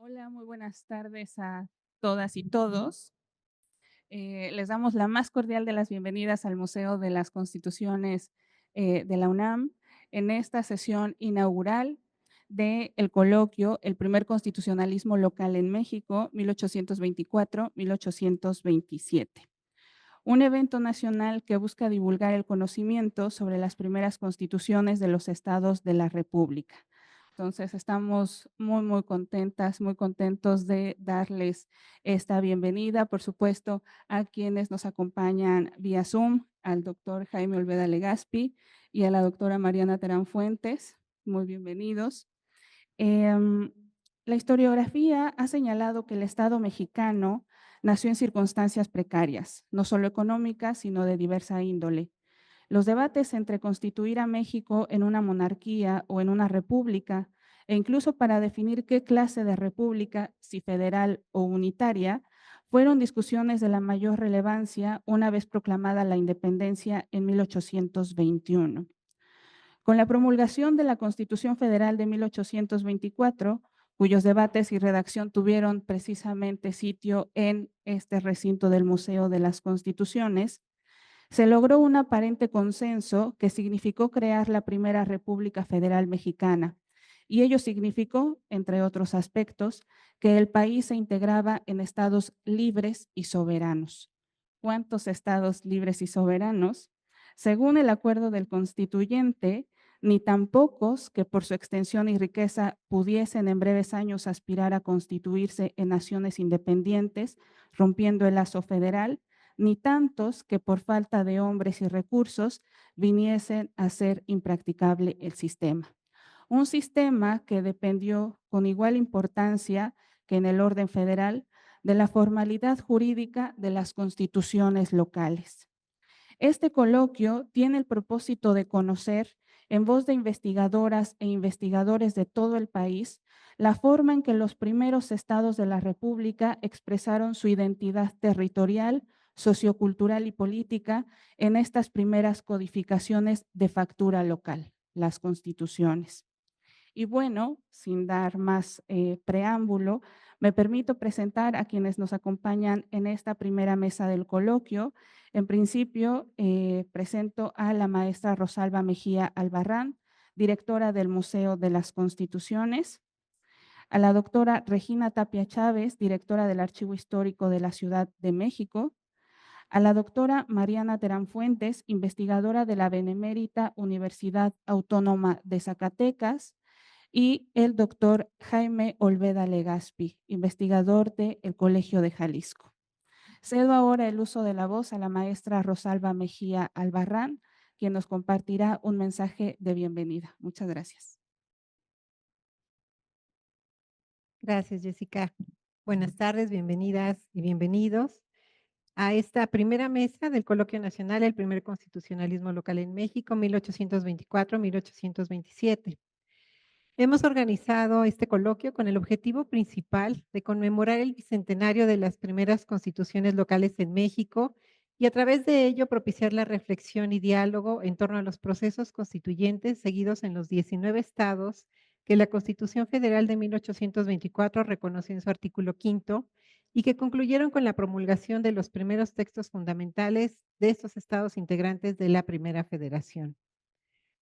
Hola, muy buenas tardes a todas y todos. Les damos la más cordial de las bienvenidas al Museo de las Constituciones de la UNAM en esta sesión inaugural del coloquio El primer constitucionalismo local en México, 1824-1827. Un evento nacional que busca divulgar el conocimiento sobre las primeras constituciones de los estados de la República. Entonces, estamos muy contentas, muy contentos de darles esta bienvenida, por supuesto, a quienes nos acompañan vía Zoom, al doctor Jaime Olveda Legaspi y a la doctora Mariana Terán Fuentes. Muy bienvenidos. Em, la historiografía ha señalado que el Estado mexicano nació en circunstancias precarias, no solo económicas, sino de diversa índole. Los debates entre constituir a México en una monarquía o en una república, e incluso para definir qué clase de república, si federal o unitaria, fueron discusiones de la mayor relevancia una vez proclamada la independencia en 1821. Con la promulgación de la Constitución Federal de 1824, cuyos debates y redacción tuvieron precisamente sitio en este recinto del Museo de las Constituciones, se logró un aparente consenso que significó crear la primera República Federal Mexicana, y ello significó, entre otros aspectos, que el país se integraba en estados libres y soberanos. ¿Cuántos estados libres y soberanos? Según el acuerdo del constituyente, ni tan pocos que por su extensión y riqueza pudiesen en breves años aspirar a constituirse en naciones independientes, rompiendo el lazo federal, ni tantos que por falta de hombres y recursos viniesen a ser impracticable el sistema. Un sistema que dependió con igual importancia que en el orden federal de la formalidad jurídica de las constituciones locales. Este coloquio tiene el propósito de conocer, en voz de investigadoras e investigadores de todo el país, la forma en que los primeros estados de la República expresaron su identidad territorial, sociocultural y política en estas primeras codificaciones de factura local, las constituciones. Y bueno, sin dar más preámbulo, me permito presentar a quienes nos acompañan en esta primera mesa del coloquio. En principio, presento a la maestra Rosalba Mejía Albarrán, directora del Museo de las Constituciones, a la doctora Regina Tapia Chávez, directora del Archivo Histórico de la Ciudad de México, a la doctora Mariana Terán Fuentes, investigadora de la Benemérita Universidad Autónoma de Zacatecas, y el doctor Jaime Olveda Legaspi, investigador del Colegio de Jalisco. Cedo ahora el uso de la voz a la maestra Rosalba Mejía Albarrán, quien nos compartirá un mensaje de bienvenida. Muchas gracias. Gracias, Jessica. Buenas tardes, bienvenidas y bienvenidos a esta primera mesa del Coloquio Nacional, el primer constitucionalismo local en México, 1824-1827. Hemos organizado este coloquio con el objetivo principal de conmemorar el bicentenario de las primeras constituciones locales en México y a través de ello propiciar la reflexión y diálogo en torno a los procesos constituyentes seguidos en los 19 estados que la Constitución Federal de 1824 reconoció en su artículo quinto y que concluyeron con la promulgación de los primeros textos fundamentales de estos estados integrantes de la Primera Federación.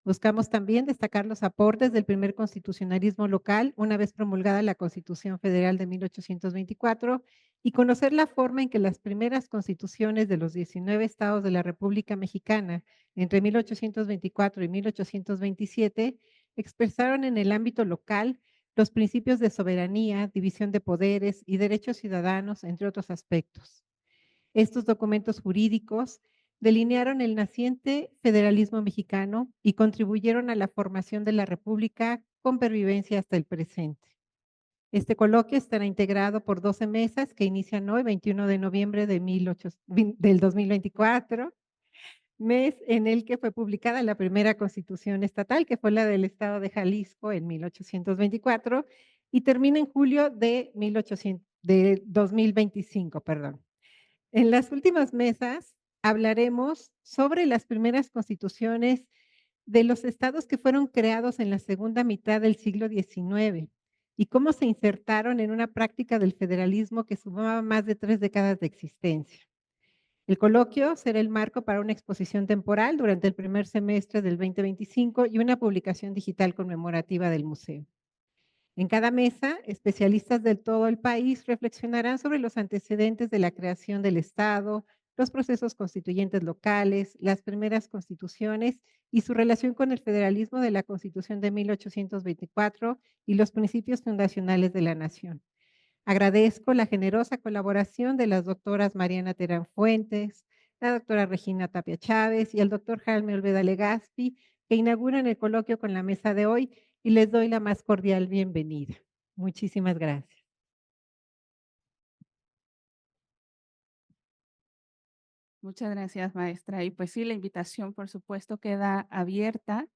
Buscamos también destacar los aportes del primer constitucionalismo local una vez promulgada la Constitución Federal de 1824 y conocer la forma en que las primeras constituciones de los 19 estados de la República Mexicana entre 1824 y 1827 expresaron en el ámbito local los principios de soberanía, división de poderes y derechos ciudadanos, entre otros aspectos. Estos documentos jurídicos delinearon el naciente federalismo mexicano y contribuyeron a la formación de la República con pervivencia hasta el presente. Este coloquio estará integrado por 12 mesas que inician hoy, 21 de noviembre del 2024, mes en el que fue publicada la primera constitución estatal, que fue la del estado de Jalisco en 1824, y termina en julio de 2025, perdón. En las últimas mesas hablaremos sobre las primeras constituciones de los estados que fueron creados en la segunda mitad del siglo XIX, y cómo se insertaron en una práctica del federalismo que sumaba más de 3 décadas de existencia. El coloquio será el marco para una exposición temporal durante el primer semestre del 2025 y una publicación digital conmemorativa del museo. En cada mesa, especialistas de todo el país reflexionarán sobre los antecedentes de la creación del Estado, los procesos constituyentes locales, las primeras constituciones y su relación con el federalismo de la Constitución de 1824 y los principios fundacionales de la nación. Agradezco la generosa colaboración de las doctoras Mariana Terán Fuentes, la doctora Regina Tapia Chávez y el doctor Jaime Olveda Legaspi, que inauguran el coloquio con la mesa de hoy, y les doy la más cordial bienvenida. Muchísimas gracias. Muchas gracias, maestra. Y pues sí, la invitación, por supuesto, queda abierta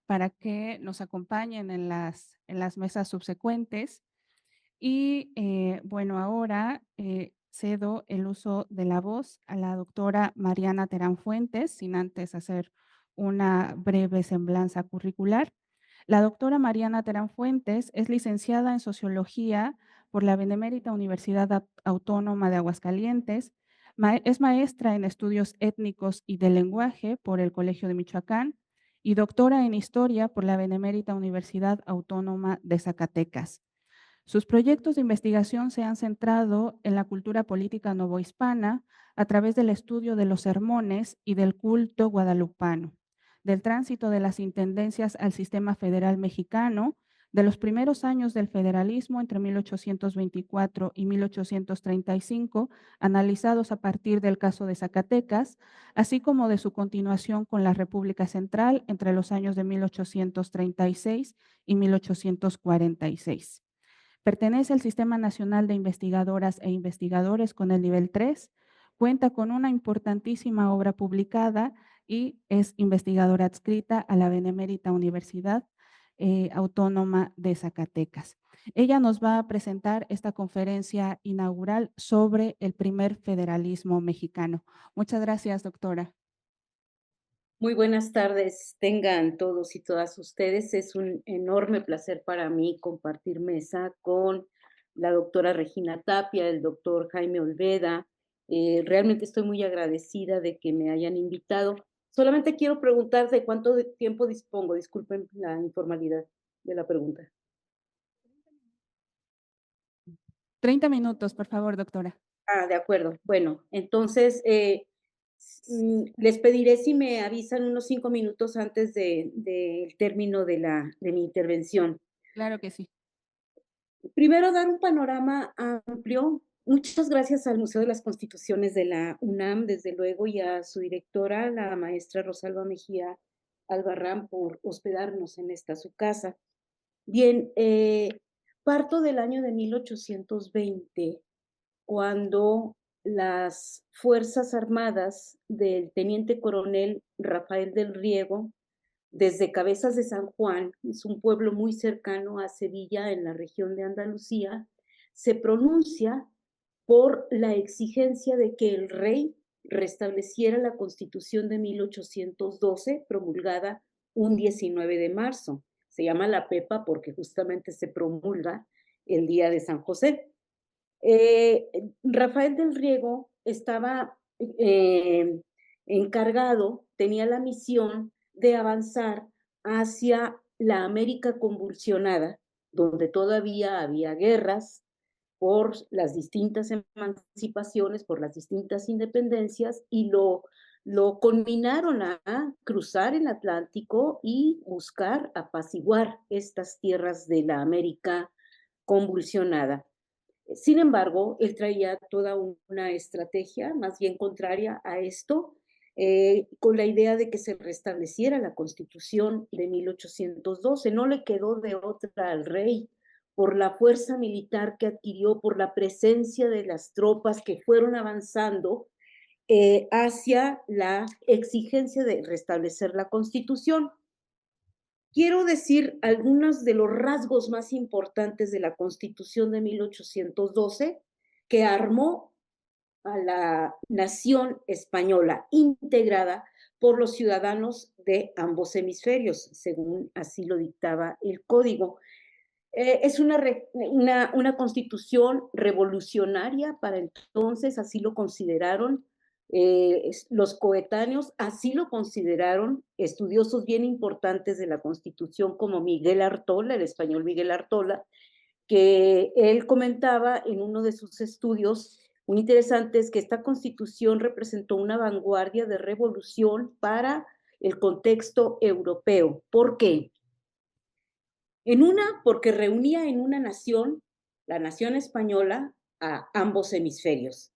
para que nos acompañen en las mesas subsecuentes. Y bueno, ahora cedo el uso de la voz a la doctora Mariana Terán Fuentes, sin antes hacer una breve semblanza curricular. La doctora Mariana Terán Fuentes es licenciada en Sociología por la Benemérita Universidad Autónoma de Aguascalientes, es maestra en Estudios Étnicos y del Lenguaje por el Colegio de Michoacán y doctora en Historia por la Benemérita Universidad Autónoma de Zacatecas. Sus proyectos de investigación se han centrado en la cultura política novohispana a través del estudio de los sermones y del culto guadalupano, del tránsito de las intendencias al sistema federal mexicano, de los primeros años del federalismo entre 1824 y 1835, analizados a partir del caso de Zacatecas, así como de su continuación con la República Central entre los años de 1836 y 1846. Pertenece al Sistema Nacional de Investigadoras e Investigadores con el nivel 3, cuenta con una importantísima obra publicada y es investigadora adscrita a la Benemérita Universidad Autónoma de Zacatecas. Ella nos va a presentar esta conferencia inaugural sobre el primer federalismo mexicano. Muchas gracias, doctora. Muy buenas tardes, tengan todos y todas ustedes. Es un enorme placer para mí compartir mesa con la doctora Regina Tapia, el doctor Jaime Olveda. Realmente estoy muy agradecida de que me hayan invitado. Solamente quiero preguntar de cuánto tiempo dispongo. Disculpen la informalidad de la pregunta. 30 minutos, por favor, doctora. De acuerdo. Bueno, entonces les pediré si me avisan unos 5 minutos antes del término de mi intervención. Claro que sí. Primero, dar un panorama amplio. Muchas gracias al Museo de las Constituciones de la UNAM, desde luego, y a su directora, la maestra Rosalba Mejía Albarrán, por hospedarnos en esta su casa. Bien, parto del año de 1820, cuando las Fuerzas Armadas del teniente coronel Rafael del Riego, desde Cabezas de San Juan, es un pueblo muy cercano a Sevilla, en la región de Andalucía, se pronuncia por la exigencia de que el rey restableciera la Constitución de 1812, promulgada un 19 de marzo. Se llama la PEPA porque justamente se promulga el día de San José. Rafael del Riego estaba encargado, tenía la misión de avanzar hacia la América convulsionada, donde todavía había guerras por las distintas emancipaciones, por las distintas independencias, y lo conminaron a cruzar el Atlántico y buscar apaciguar estas tierras de la América convulsionada. Sin embargo, él traía toda una estrategia más bien contraria a esto, con la idea de que se restableciera la Constitución de 1812. No le quedó de otra al rey por la fuerza militar que adquirió, por la presencia de las tropas que fueron avanzando hacia la exigencia de restablecer la Constitución. Quiero decir algunos de los rasgos más importantes de la Constitución de 1812 que armó a la nación española integrada por los ciudadanos de ambos hemisferios, según así lo dictaba el código. Es una constitución revolucionaria para entonces, así lo consideraron los coetáneos, así lo consideraron estudiosos bien importantes de la constitución como Miguel Artola, el español Miguel Artola, que él comentaba en uno de sus estudios muy interesantes que esta constitución representó una vanguardia de revolución para el contexto europeo. ¿Por qué? Porque reunía en una nación, la nación española, a ambos hemisferios,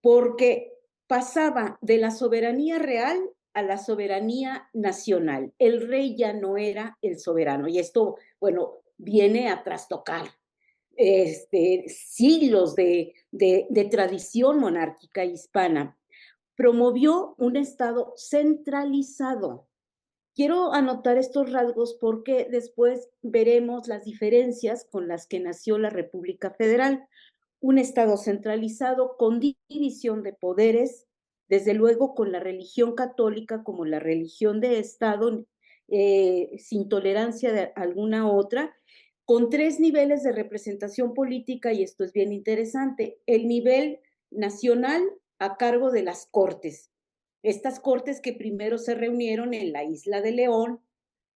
porque pasaba de la soberanía real a la soberanía nacional. El rey ya no era el soberano, y esto, bueno, viene a trastocar siglos de tradición monárquica hispana. Promovió un Estado centralizado. Quiero anotar estos rasgos porque después veremos las diferencias con las que nació la República Federal. Un Estado centralizado con división de poderes, desde luego con la religión católica como la religión de Estado, sin tolerancia de alguna otra, con 3 niveles de representación política, y esto es bien interesante. El nivel nacional a cargo de las Cortes. Estas cortes que primero se reunieron en la isla de León,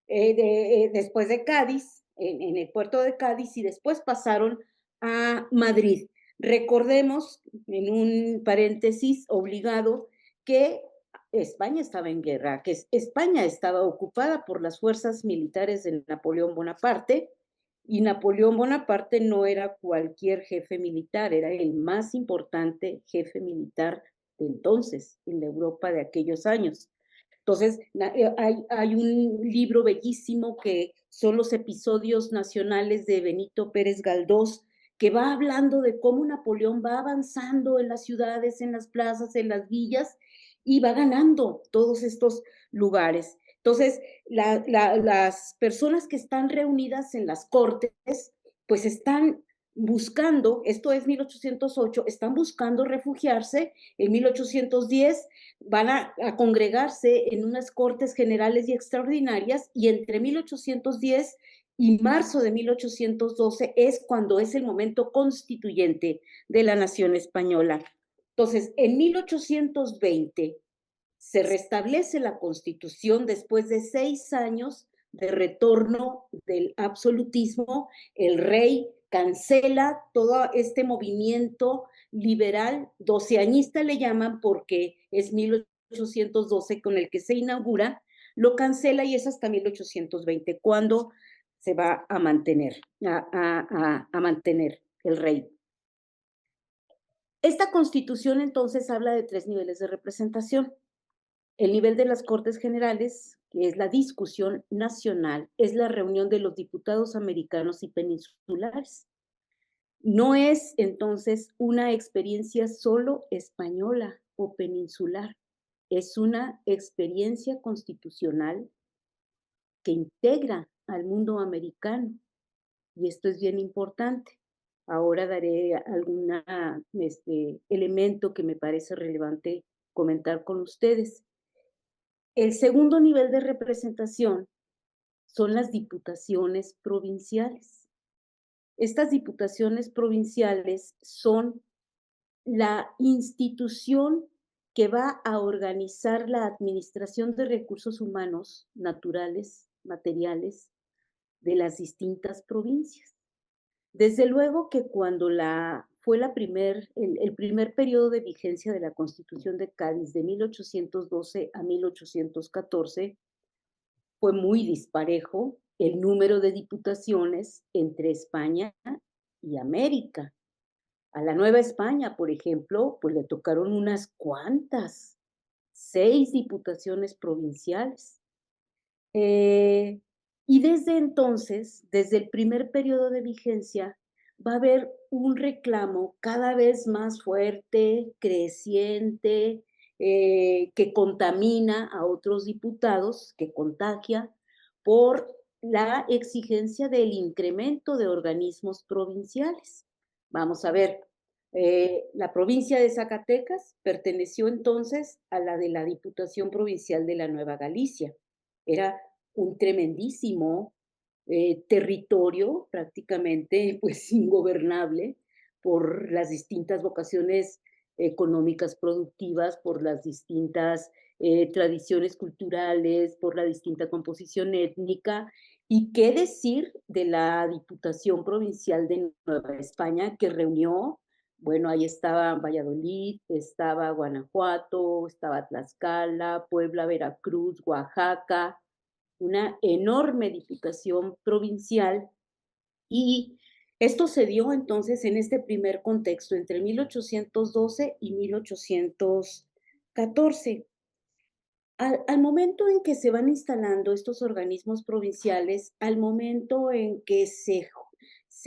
después de Cádiz, en el puerto de Cádiz, y después pasaron a Madrid. Recordemos, en un paréntesis obligado, que España estaba en guerra, que España estaba ocupada por las fuerzas militares de Napoleón Bonaparte, y Napoleón Bonaparte no era cualquier jefe militar, era el más importante jefe militar de entonces, en la Europa de aquellos años. Entonces, hay un libro bellísimo que son los episodios nacionales de Benito Pérez Galdós, que va hablando de cómo Napoleón va avanzando en las ciudades, en las plazas, en las villas, y va ganando todos estos lugares. Entonces, las personas que están reunidas en las cortes, pues están buscando, esto es 1808, están buscando refugiarse. En 1810 van a congregarse en unas cortes generales y extraordinarias, y entre 1810 y marzo de 1812 es cuando es el momento constituyente de la nación española. Entonces, en 1820 se restablece la Constitución después de 6 años de retorno del absolutismo. El rey cancela todo este movimiento liberal, doceañista le llaman porque es 1812 con el que se inaugura, lo cancela, y es hasta 1820 cuando se va a mantener, a mantener el rey. Esta constitución entonces habla de 3 niveles de representación. El nivel de las Cortes Generales, que es la discusión nacional, es la reunión de los diputados americanos y peninsulares. No es entonces una experiencia solo española o peninsular, es una experiencia constitucional que integra al mundo americano, y esto es bien importante. Ahora daré algún elemento que me parece relevante comentar con ustedes. El segundo nivel de representación son las diputaciones provinciales. Estas diputaciones provinciales son la institución que va a organizar la administración de recursos humanos, naturales, materiales, de las distintas provincias. Desde luego que cuando fue el primer periodo de vigencia de la Constitución de Cádiz de 1812 a 1814, fue muy disparejo el número de diputaciones entre España y América. A la Nueva España, por ejemplo, pues le tocaron unas cuantas, 6 diputaciones provinciales. Y desde entonces, desde el primer periodo de vigencia, va a haber un reclamo cada vez más fuerte, creciente, que contamina a otros diputados, que contagia por la exigencia del incremento de organismos provinciales. Vamos a ver, la provincia de Zacatecas perteneció entonces a la de la Diputación Provincial de la Nueva Galicia. Era un tremendísimo territorio prácticamente pues ingobernable por las distintas vocaciones económicas productivas, por las distintas tradiciones culturales, por la distinta composición étnica. ¿Y qué decir de la Diputación Provincial de Nueva España que reunió? Bueno, ahí estaba Valladolid, estaba Guanajuato, estaba Tlaxcala, Puebla, Veracruz, Oaxaca, una enorme diputación provincial, y esto se dio entonces en este primer contexto entre 1812 y 1814. Al momento en que se van instalando estos organismos provinciales, al momento en que se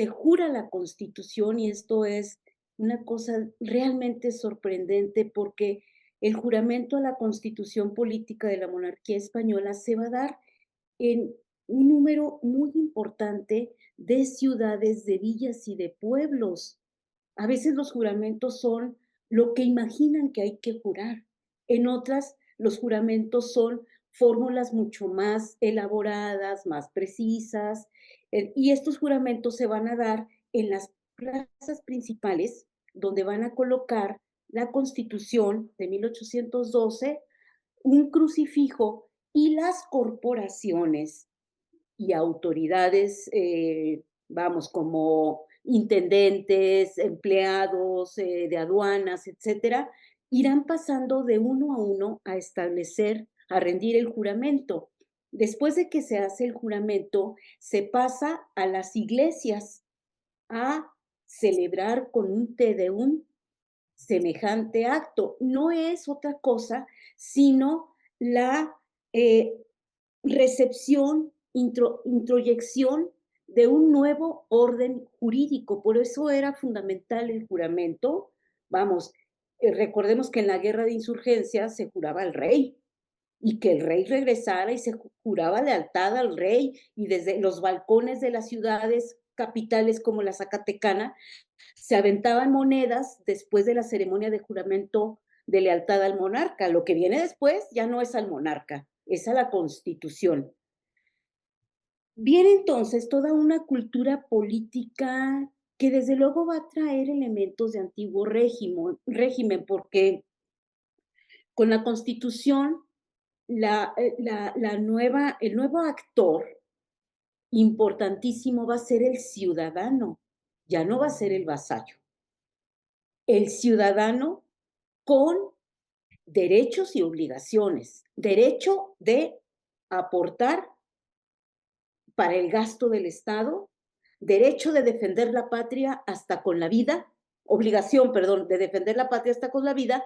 jura la Constitución, y esto es una cosa realmente sorprendente porque el juramento a la Constitución política de la monarquía española se va a dar en un número muy importante de ciudades, de villas y de pueblos. A veces los juramentos son lo que imaginan que hay que jurar. En otras, los juramentos son fórmulas mucho más elaboradas, más precisas, y estos juramentos se van a dar en las plazas principales, donde van a colocar la Constitución de 1812, un crucifijo y las corporaciones y autoridades, vamos, como intendentes, empleados de aduanas, etcétera, irán pasando de uno a uno a establecer, a rendir el juramento. Después de que se hace el juramento, se pasa a las iglesias a celebrar con un Te Deum semejante acto. No es otra cosa sino la eh, recepción, introyección de un nuevo orden jurídico. Por eso era fundamental el juramento. Vamos, recordemos que en la guerra de insurgencia se juraba al rey, y que el rey regresara y se juraba lealtad al rey, y desde los balcones de las ciudades capitales como la Zacatecana se aventaban monedas después de la ceremonia de juramento de lealtad al monarca. Lo que viene después ya no es al monarca, es a la Constitución. Viene entonces toda una cultura política que desde luego va a traer elementos de antiguo régimen, porque con la Constitución el nuevo actor importantísimo va a ser el ciudadano, ya no va a ser el vasallo. El ciudadano con derechos y obligaciones. Derecho de aportar para el gasto del Estado, derecho de defender la patria hasta con la vida, obligación, perdón, de defender la patria hasta con la vida,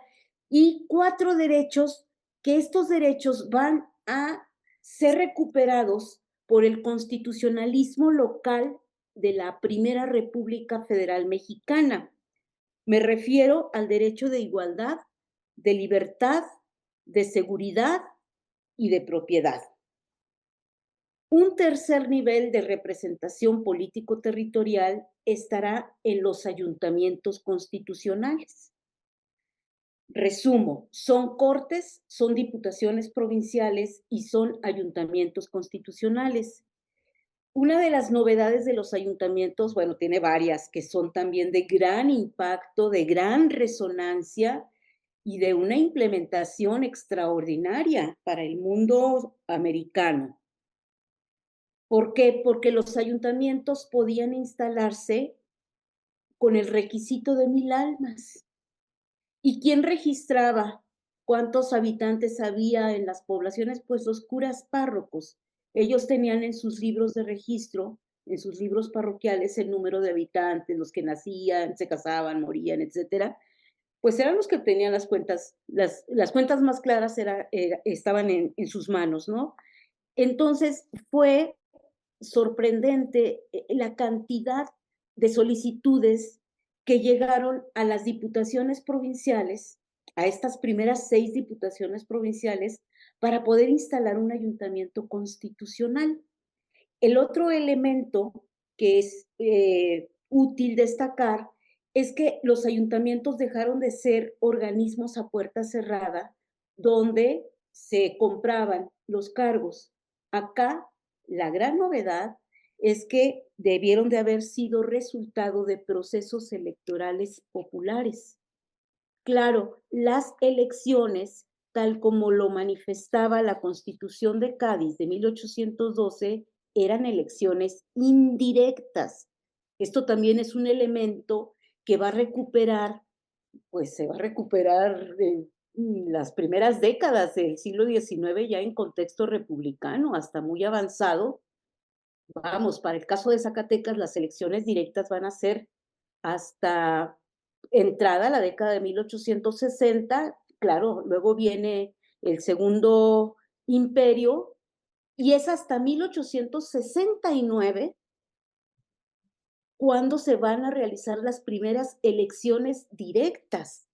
y 4 derechos que estos derechos van a ser recuperados por el constitucionalismo local de la Primera República Federal Mexicana. Me refiero al derecho de igualdad, de libertad, de seguridad y de propiedad. Un tercer nivel de representación político-territorial estará en los ayuntamientos constitucionales. Resumo, son cortes, son diputaciones provinciales y son ayuntamientos constitucionales. Una de las novedades de los ayuntamientos, bueno, tiene varias que son también de gran impacto, de gran resonancia y de una implementación extraordinaria para el mundo americano. ¿Por qué? Porque los ayuntamientos podían instalarse con el requisito de 1000 almas. ¿Y quién registraba cuántos habitantes había en las poblaciones? Pues los curas párrocos. Ellos tenían en sus libros de registro, en sus libros parroquiales, el número de habitantes, los que nacían, se casaban, morían, etcétera. Pues eran los que tenían las cuentas, las cuentas más claras estaban en sus manos, ¿no? Entonces fue sorprendente la cantidad de solicitudes que llegaron a las diputaciones provinciales, a estas primeras 6 diputaciones provinciales, para poder instalar un ayuntamiento constitucional. El otro elemento que es útil destacar es que los ayuntamientos dejaron de ser organismos a puerta cerrada donde se compraban los cargos. Acá la gran novedad es que debieron de haber sido resultado de procesos electorales populares. Claro, las elecciones, tal como lo manifestaba la Constitución de Cádiz de 1812, eran elecciones indirectas. Esto también es un elemento que va a recuperar, pues se va a recuperar las primeras décadas del siglo XIX ya en contexto republicano, hasta muy avanzado. Vamos, para el caso de Zacatecas, las elecciones directas van a ser hasta entrada la década de 1860, claro, luego viene el Segundo Imperio, y es hasta 1869 cuando se van a realizar las primeras elecciones directas.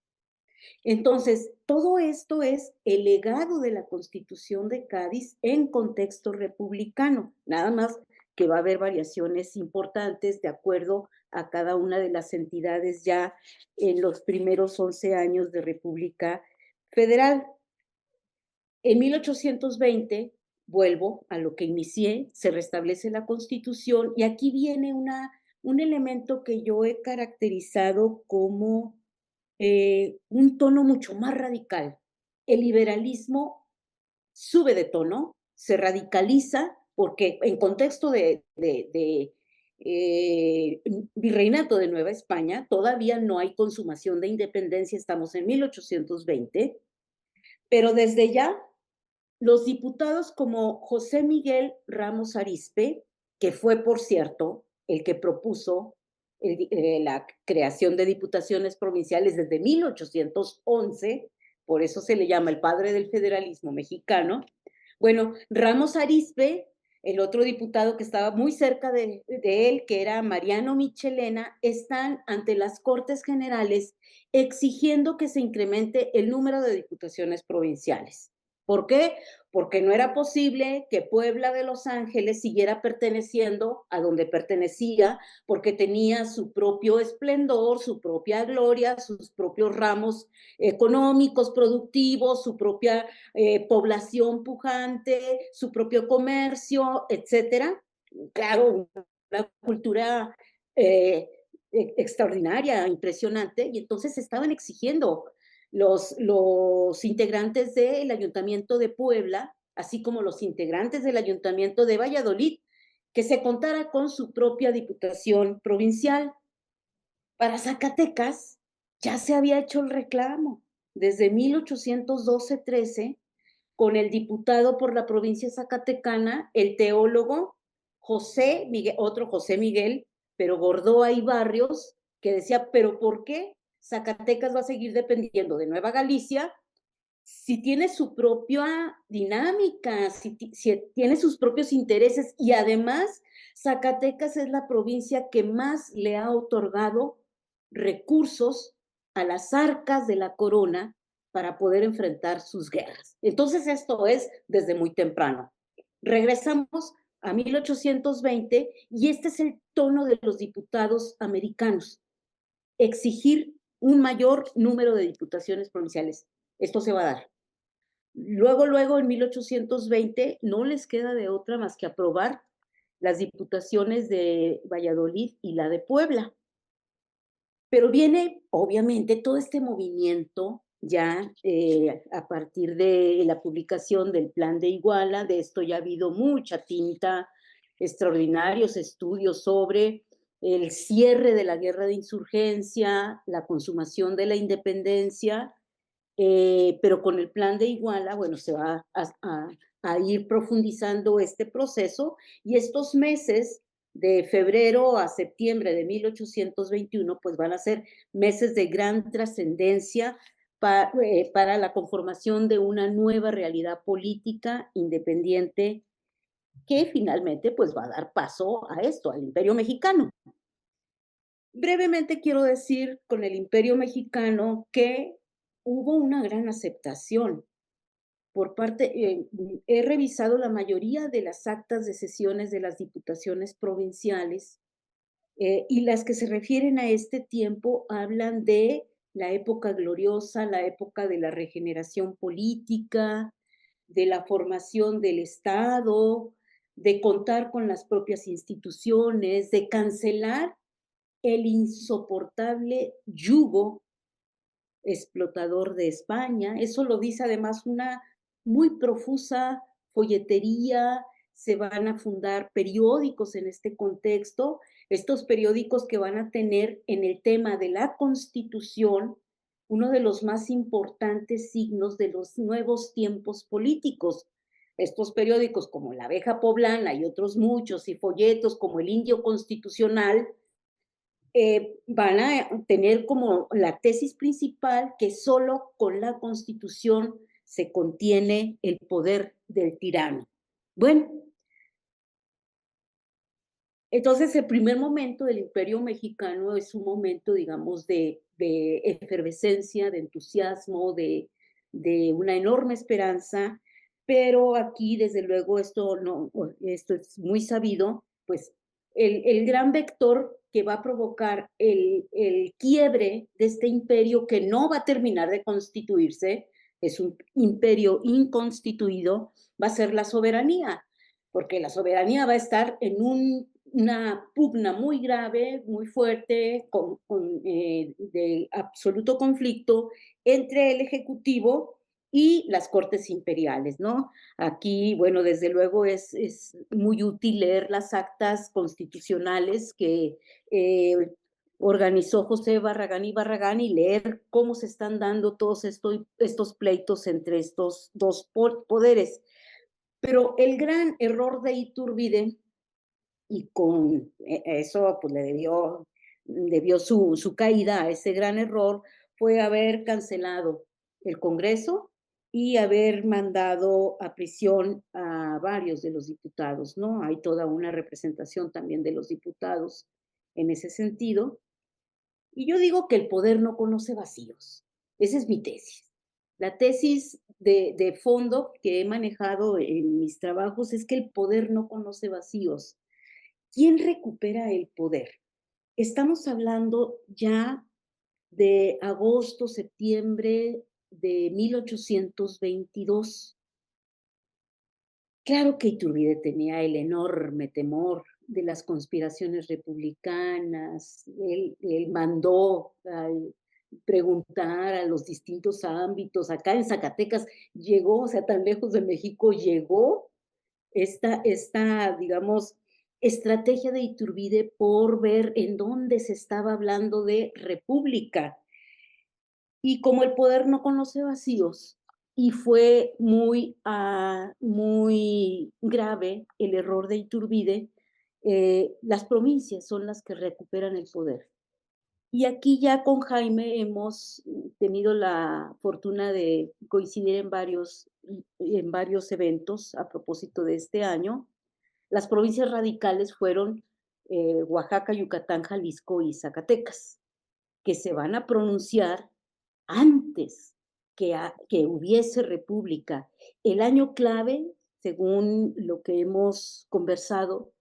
Entonces, todo esto es el legado de la Constitución de Cádiz en contexto republicano, nada más que va a haber variaciones importantes de acuerdo a cada una de las entidades ya en los primeros 11 años de República Federal. En 1820, vuelvo a lo que inicié, se restablece la Constitución y aquí viene un elemento que yo he caracterizado como un tono mucho más radical. El liberalismo sube de tono, se radicaliza, porque en contexto de virreinato de Nueva España, todavía no hay consumación de independencia, estamos en 1820, pero desde ya los diputados como José Miguel Ramos Arizpe, que fue, por cierto, el que propuso la creación de diputaciones provinciales desde 1811, por eso se le llama el padre del federalismo mexicano. Bueno, Ramos Arizpe, el otro diputado que estaba muy cerca de él, que era Mariano Michelena, están ante las Cortes Generales exigiendo que se incremente el número de diputaciones provinciales. ¿Por qué? Porque no era posible que Puebla de Los Ángeles siguiera perteneciendo a donde pertenecía, porque tenía su propio esplendor, su propia gloria, sus propios ramos económicos, productivos, su propia población pujante, su propio comercio, etcétera. Claro, una cultura extraordinaria, impresionante, y entonces estaban exigiendo los integrantes del Ayuntamiento de Puebla, así como los integrantes del Ayuntamiento de Valladolid, que se contara con su propia diputación provincial. Para Zacatecas ya se había hecho el reclamo desde 1812-13 con el diputado por la provincia zacatecana, el teólogo José Miguel, otro José Miguel, pero Gordoa y Barrios, que decía, pero ¿por qué Zacatecas va a seguir dependiendo de Nueva Galicia si tiene su propia dinámica, si tiene sus propios intereses y además Zacatecas es la provincia que más le ha otorgado recursos a las arcas de la corona para poder enfrentar sus guerras? Entonces esto es desde muy temprano. Regresamos a 1820 y este es el tono de los diputados americanos: exigir un mayor número de diputaciones provinciales. Esto se va a dar. Luego, en 1820, no les queda de otra más que aprobar las diputaciones de Valladolid y la de Puebla. Pero viene, obviamente, todo este movimiento ya a partir de la publicación del Plan de Iguala. De esto ya ha habido mucha tinta, extraordinarios estudios sobre el cierre de la guerra de insurgencia, la consumación de la independencia, pero con el Plan de Iguala, bueno, se va a ir profundizando este proceso, y estos meses de febrero a septiembre de 1821, pues van a ser meses de gran trascendencia para la conformación de una nueva realidad política independiente que finalmente pues va a dar paso a esto, al Imperio Mexicano. Brevemente quiero decir con el Imperio Mexicano que hubo una gran aceptación por parte, he revisado la mayoría de las actas de sesiones de las diputaciones provinciales, y las que se refieren a este tiempo hablan de la época gloriosa, la época de la regeneración política, de la formación del Estado, de contar con las propias instituciones, de cancelar el insoportable yugo explotador de España. Eso lo dice además una muy profusa folletería. Se van a fundar periódicos en este contexto, estos periódicos que van a tener en el tema de la Constitución uno de los más importantes signos de los nuevos tiempos políticos. Estos periódicos como La Abeja Poblana y otros muchos, y folletos como El Indio Constitucional, van a tener como la tesis principal que solo con la Constitución se contiene el poder del tirano. Bueno, entonces el primer momento del Imperio Mexicano es un momento, digamos, de efervescencia, de entusiasmo, de una enorme esperanza, pero aquí, desde luego, esto es muy sabido, pues el gran vector que va a provocar el quiebre de este imperio que no va a terminar de constituirse, es un imperio inconstituido, va a ser la soberanía, porque la soberanía va a estar en una pugna muy grave, muy fuerte, de absoluto conflicto entre el Ejecutivo y las Cortes Imperiales, ¿no? Aquí, bueno, desde luego es muy útil leer las actas constitucionales que organizó José Barragán y leer cómo se están dando todos estos pleitos entre estos dos poderes. Pero el gran error de Iturbide, y con eso pues le debió su caída a ese gran error, fue haber cancelado el Congreso y haber mandado a prisión a varios de los diputados, ¿no? Hay toda una representación también de los diputados en ese sentido. Y yo digo que el poder no conoce vacíos. Esa es mi tesis. La tesis de fondo que he manejado en mis trabajos es que el poder no conoce vacíos. ¿Quién recupera el poder? Estamos hablando ya de agosto, septiembre de 1822. Claro que Iturbide tenía el enorme temor de las conspiraciones republicanas. Él mandó a preguntar a los distintos ámbitos. Acá en Zacatecas llegó, o sea, tan lejos de México, llegó esta digamos, estrategia de Iturbide por ver en dónde se estaba hablando de república. Y como el poder no conoce vacíos, y fue muy grave el error de Iturbide, las provincias son las que recuperan el poder. Y aquí ya con Jaime hemos tenido la fortuna de coincidir en varios eventos a propósito de este año. Las provincias radicales fueron Oaxaca, Yucatán, Jalisco y Zacatecas, que se van a pronunciar antes que hubiese república. El año clave, según lo que hemos conversado,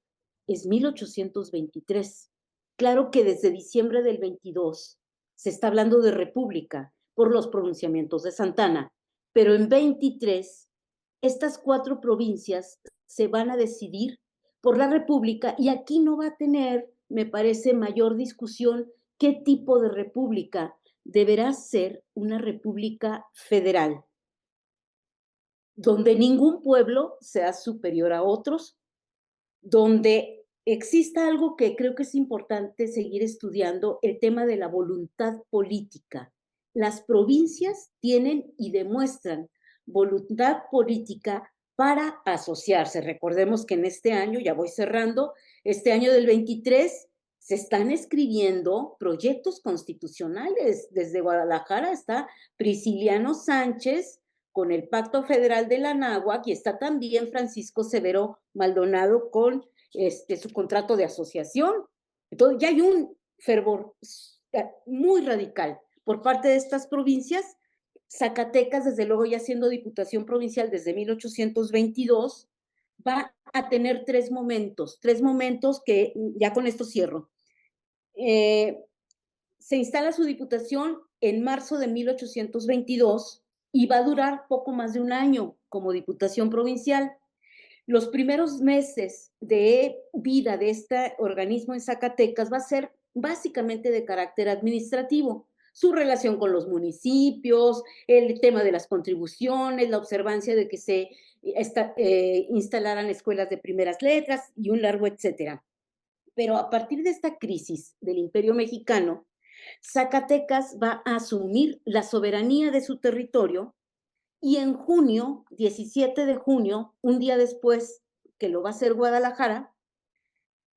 es 1823. Claro que desde diciembre del 22 se está hablando de república por los pronunciamientos de Santana, pero en 23 estas 4 provincias se van a decidir por la república y aquí no va a tener, me parece, mayor discusión qué tipo de república. Deberá ser una república federal, donde ningún pueblo sea superior a otros, donde exista algo que creo que es importante seguir estudiando, el tema de la voluntad política. Las provincias tienen y demuestran voluntad política para asociarse. Recordemos que en este año, ya voy cerrando, este año del 23, se están escribiendo proyectos constitucionales. Desde Guadalajara está Prisciliano Sánchez con el Pacto Federal de la Anáhuac y está también Francisco Severo Maldonado con su contrato de asociación. Entonces ya hay un fervor muy radical por parte de estas provincias. Zacatecas, desde luego, ya siendo diputación provincial desde 1822, va a tener tres momentos que ya con esto cierro. Se instala su diputación en marzo de 1822 y va a durar poco más de un año como diputación provincial. Los primeros meses de vida de este organismo en Zacatecas va a ser básicamente de carácter administrativo. Su relación con los municipios, el tema de las contribuciones, la observancia de que se instalaran escuelas de primeras letras y un largo etcétera. Pero a partir de esta crisis del Imperio Mexicano, Zacatecas va a asumir la soberanía de su territorio y en junio, 17 de junio, un día después que lo va a hacer Guadalajara,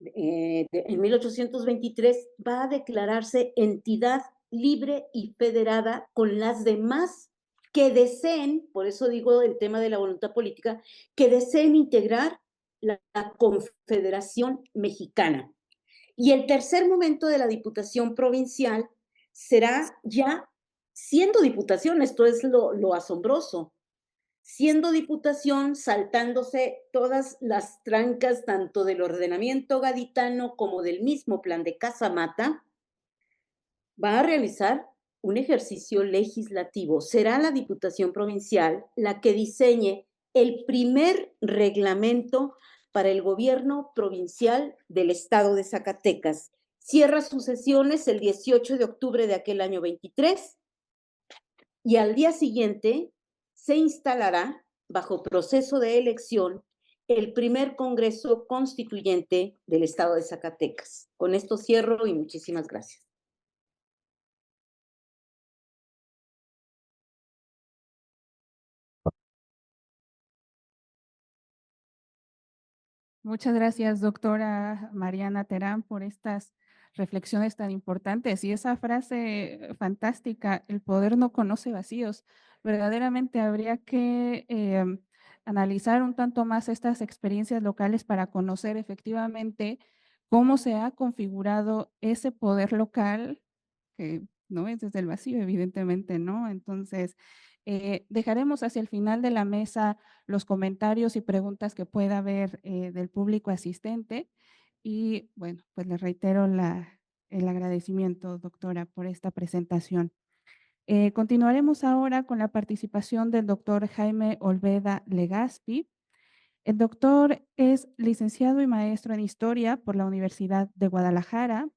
en 1823, va a declararse entidad libre y federada con las demás que deseen, por eso digo el tema de la voluntad política, que deseen integrar la Confederación Mexicana. Y el tercer momento de la Diputación Provincial será ya siendo diputación, esto es lo asombroso, siendo diputación, saltándose todas las trancas tanto del ordenamiento gaditano como del mismo plan de Casamata, va a realizar un ejercicio legislativo. Será la Diputación Provincial la que diseñe el primer reglamento para el gobierno provincial del estado de Zacatecas. Cierra sus sesiones el 18 de octubre de aquel año 23 y al día siguiente se instalará, bajo proceso de elección, el primer Congreso Constituyente del estado de Zacatecas. Con esto cierro y muchísimas gracias. Muchas gracias, doctora Mariana Terán, por estas reflexiones tan importantes. Y esa frase fantástica, el poder no conoce vacíos. Verdaderamente habría que analizar un tanto más estas experiencias locales para conocer efectivamente cómo se ha configurado ese poder local, que no es desde el vacío, evidentemente, ¿no? Entonces, dejaremos hacia el final de la mesa los comentarios y preguntas que pueda haber del público asistente. Y bueno, pues le reitero el agradecimiento, doctora, por esta presentación. Continuaremos ahora con la participación del doctor Jaime Olveda Legaspi. El doctor es licenciado y maestro en Historia por la Universidad de Guadalajara,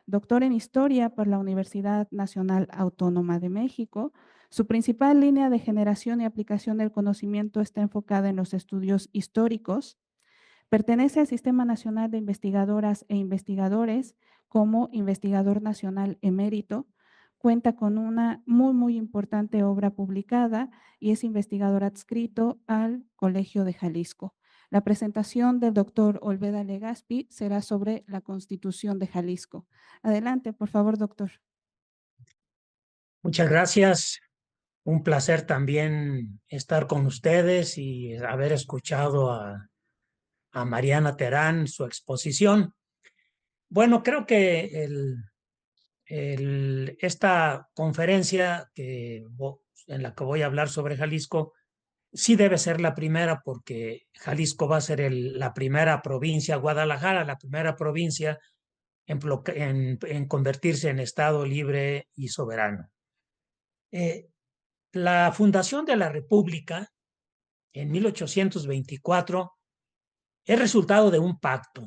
doctor en Historia por la Universidad Nacional Autónoma de México. Su principal línea de generación y aplicación del conocimiento está enfocada en los estudios históricos. Pertenece al Sistema Nacional de Investigadoras e Investigadores como investigador nacional emérito. Cuenta con una muy importante obra publicada y es investigador adscrito al Colegio de Jalisco. La presentación del doctor Olveda Legaspi será sobre la Constitución de Jalisco. Adelante, por favor, doctor. Muchas gracias. Un placer también estar con ustedes y haber escuchado a Mariana Terán, su exposición. Bueno, creo que esta conferencia en la que voy a hablar sobre Jalisco sí debe ser la primera porque Jalisco va a ser la primera provincia, Guadalajara, la primera provincia en convertirse en Estado libre y soberano. La fundación de la República en 1824 es resultado de un pacto,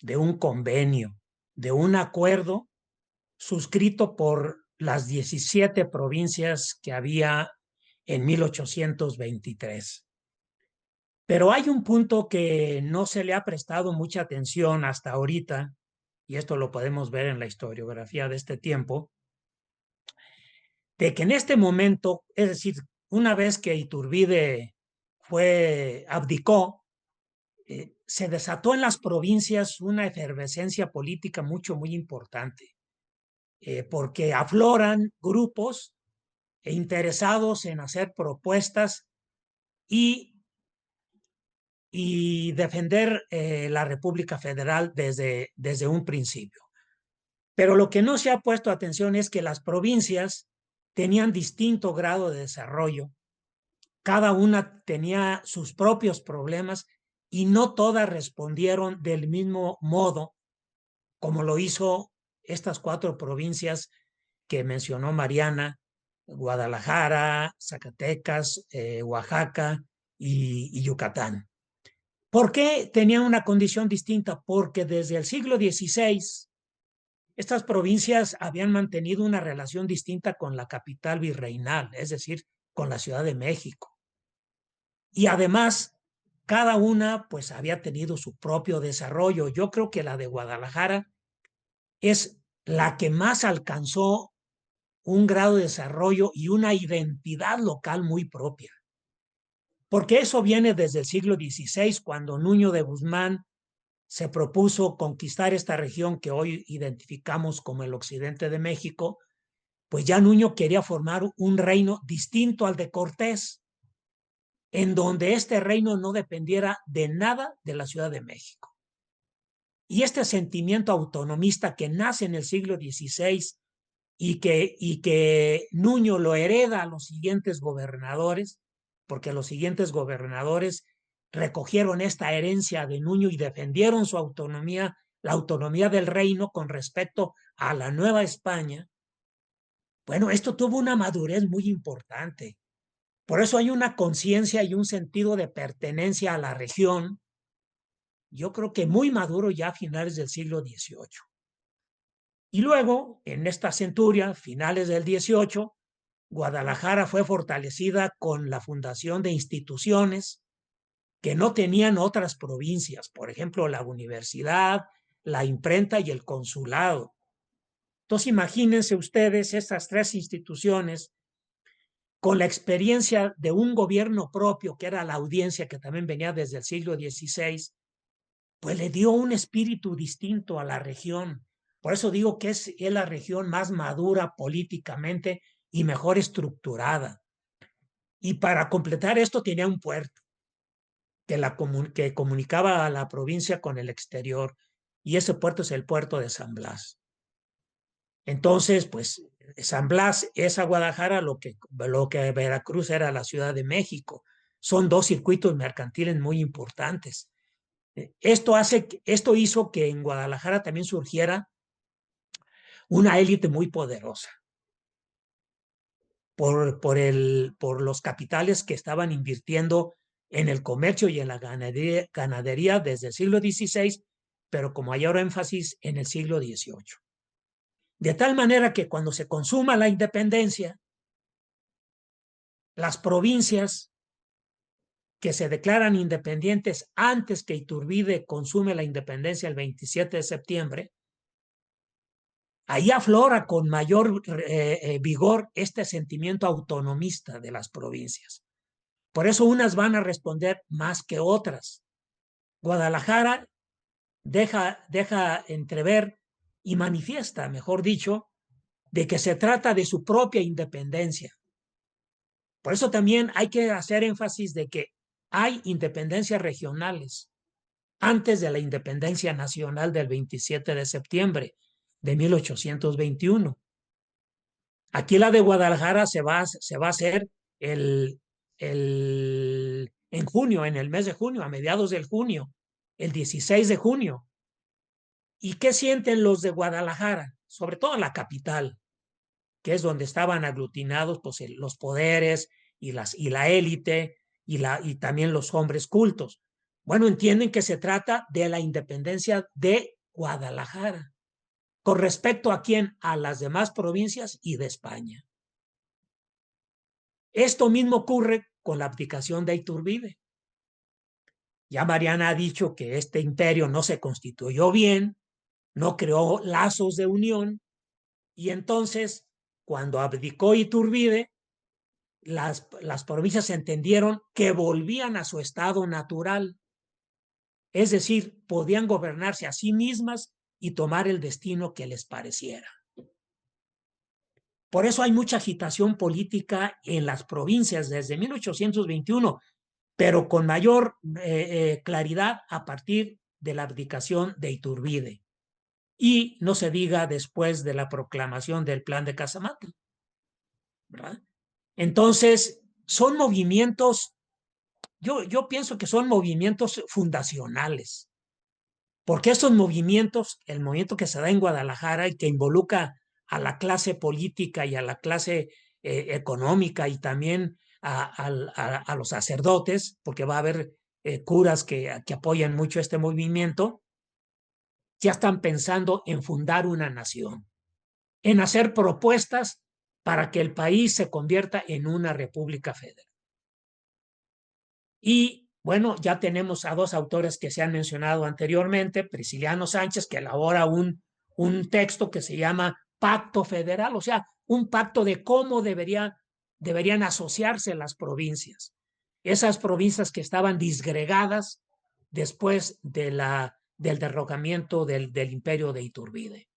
de un convenio, de un acuerdo suscrito por las 17 provincias que había en 1823. Pero hay un punto que no se le ha prestado mucha atención hasta ahorita, y esto lo podemos ver en la historiografía de este tiempo, de que en este momento, es decir, una vez que Iturbide abdicó, se desató en las provincias una efervescencia política muy importante, porque afloran grupos interesados en hacer propuestas y defender la República Federal desde un principio. Pero lo que no se ha puesto atención es que las provincias tenían distinto grado de desarrollo, cada una tenía sus propios problemas y no todas respondieron del mismo modo como lo hizo estas 4 provincias que mencionó Mariana: Guadalajara, Zacatecas, Oaxaca y Yucatán. ¿Por qué tenían una condición distinta? Porque desde el siglo XVI estas provincias habían mantenido una relación distinta con la capital virreinal, es decir, con la Ciudad de México. Y además, cada una pues había tenido su propio desarrollo. Yo creo que la de Guadalajara es la que más alcanzó un grado de desarrollo y una identidad local muy propia. Porque eso viene desde el siglo XVI, cuando Nuño de Guzmán se propuso conquistar esta región que hoy identificamos como el occidente de México. Pues ya Nuño quería formar un reino distinto al de Cortés, en donde este reino no dependiera de nada de la Ciudad de México. Y este sentimiento autonomista que nace en el siglo XVI y que Nuño lo hereda a los siguientes gobernadores, porque los siguientes gobernadores recogieron esta herencia de Nuño y defendieron su autonomía, la autonomía del reino con respecto a la Nueva España. Bueno, esto tuvo una madurez muy importante. Por eso hay una conciencia y un sentido de pertenencia a la región, yo creo que muy maduro ya a finales del siglo XVIII. Y luego, en esta centuria, finales del XVIII, Guadalajara fue fortalecida con la fundación de instituciones que no tenían otras provincias, por ejemplo, la universidad, la imprenta y el consulado. Entonces, imagínense ustedes estas tres instituciones con la experiencia de un gobierno propio, que era la audiencia, que también venía desde el siglo XVI, pues le dio un espíritu distinto a la región. Por eso digo que es la región más madura políticamente y mejor estructurada. Y para completar esto tenía un puerto que comunicaba a la provincia con el exterior, y ese puerto es el puerto de San Blas. Entonces, pues San Blas es a Guadalajara lo que Veracruz era la Ciudad de México. Son dos circuitos mercantiles muy importantes. Esto hizo que en Guadalajara también surgiera una élite muy poderosa por los capitales que estaban invirtiendo en el comercio y en la ganadería desde el siglo XVI, pero como hay ahora énfasis, en el siglo XVIII. De tal manera que cuando se consuma la independencia, las provincias que se declaran independientes antes que Iturbide consume la independencia el 27 de septiembre, ahí aflora con mayor vigor este sentimiento autonomista de las provincias. Por eso unas van a responder más que otras. Guadalajara deja entrever y manifiesta, mejor dicho, de que se trata de su propia independencia. Por eso también hay que hacer énfasis de que hay independencias regionales antes de la independencia nacional del 27 de septiembre de 1821. Aquí la de Guadalajara se va a hacer en junio, en el mes de junio, a mediados del junio, el 16 de junio. ¿Y qué sienten los de Guadalajara? Sobre todo la capital, que es donde estaban aglutinados pues, los poderes y la élite y también los hombres cultos. Bueno, entienden que se trata de la independencia de Guadalajara. ¿Con respecto a quién? A las demás provincias y de España. Esto mismo ocurre con la abdicación de Iturbide. Ya Mariana ha dicho que este imperio no se constituyó bien, no creó lazos de unión, y entonces, cuando abdicó Iturbide, las provincias entendieron que volvían a su estado natural, es decir, podían gobernarse a sí mismas y tomar el destino que les pareciera. Por eso hay mucha agitación política en las provincias desde 1821, pero con mayor claridad a partir de la abdicación de Iturbide. Y no se diga después de la proclamación del Plan de Casamatl, ¿verdad? Entonces, son movimientos, yo pienso que son movimientos fundacionales, porque estos movimientos, el movimiento que se da en Guadalajara y que involucra a la clase política y a la clase económica y también a los sacerdotes, porque va a haber curas que apoyan mucho este movimiento, ya están pensando en fundar una nación, en hacer propuestas para que el país se convierta en una república federal. Y bueno, ya tenemos a dos autores que se han mencionado anteriormente, Prisciliano Sánchez, que elabora un texto que se llama Pacto Federal, o sea, un pacto de cómo deberían asociarse las provincias. Esas provincias que estaban disgregadas después del derrocamiento del imperio de Iturbide.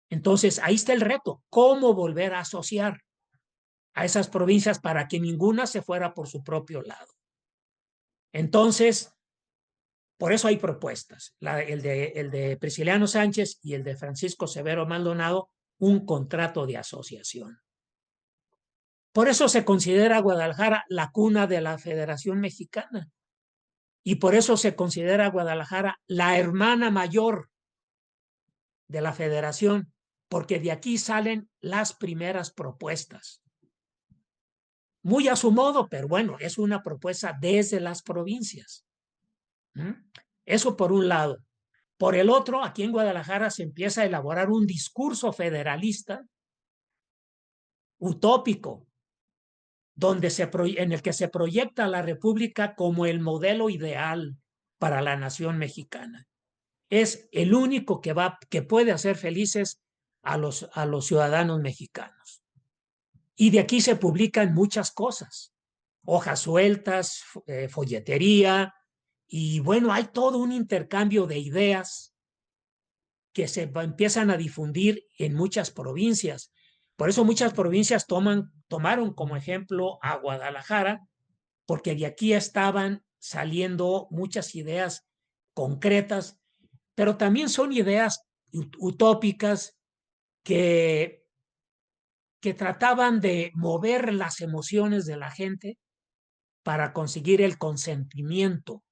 Entonces, ahí está el reto, cómo volver a asociar a esas provincias para que ninguna se fuera por su propio lado. Entonces, por eso hay propuestas. El de Prisciliano Sánchez y el de Francisco Severo Maldonado, un contrato de asociación. Por eso se considera Guadalajara la cuna de la Federación Mexicana. Y por eso se considera Guadalajara la hermana mayor de la Federación, porque de aquí salen las primeras propuestas. Muy a su modo, pero bueno, es una propuesta desde las provincias. Eso por un lado. Por el otro, aquí en Guadalajara se empieza a elaborar un discurso federalista utópico, en el que se proyecta la República como el modelo ideal para la nación mexicana. Es el único que puede hacer felices a los ciudadanos mexicanos. Y de aquí se publican muchas cosas, hojas sueltas, folletería, y bueno, hay todo un intercambio de ideas que se empiezan a difundir en muchas provincias. Por eso muchas provincias tomaron como ejemplo a Guadalajara, porque de aquí estaban saliendo muchas ideas concretas, pero también son ideas utópicas que trataban de mover las emociones de la gente para conseguir el consentimiento,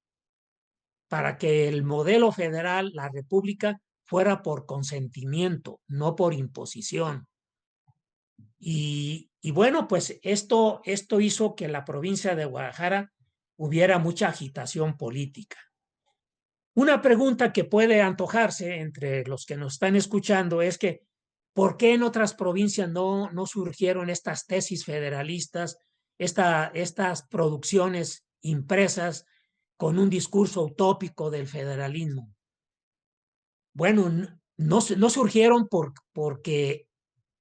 para que el modelo federal, la república, fuera por consentimiento, no por imposición. Y bueno, pues esto hizo que en la provincia de Guadalajara hubiera mucha agitación política. Una pregunta que puede antojarse entre los que nos están escuchando es que ¿por qué en otras provincias no surgieron estas tesis federalistas, estas producciones impresas con un discurso utópico del federalismo? Bueno, no surgieron porque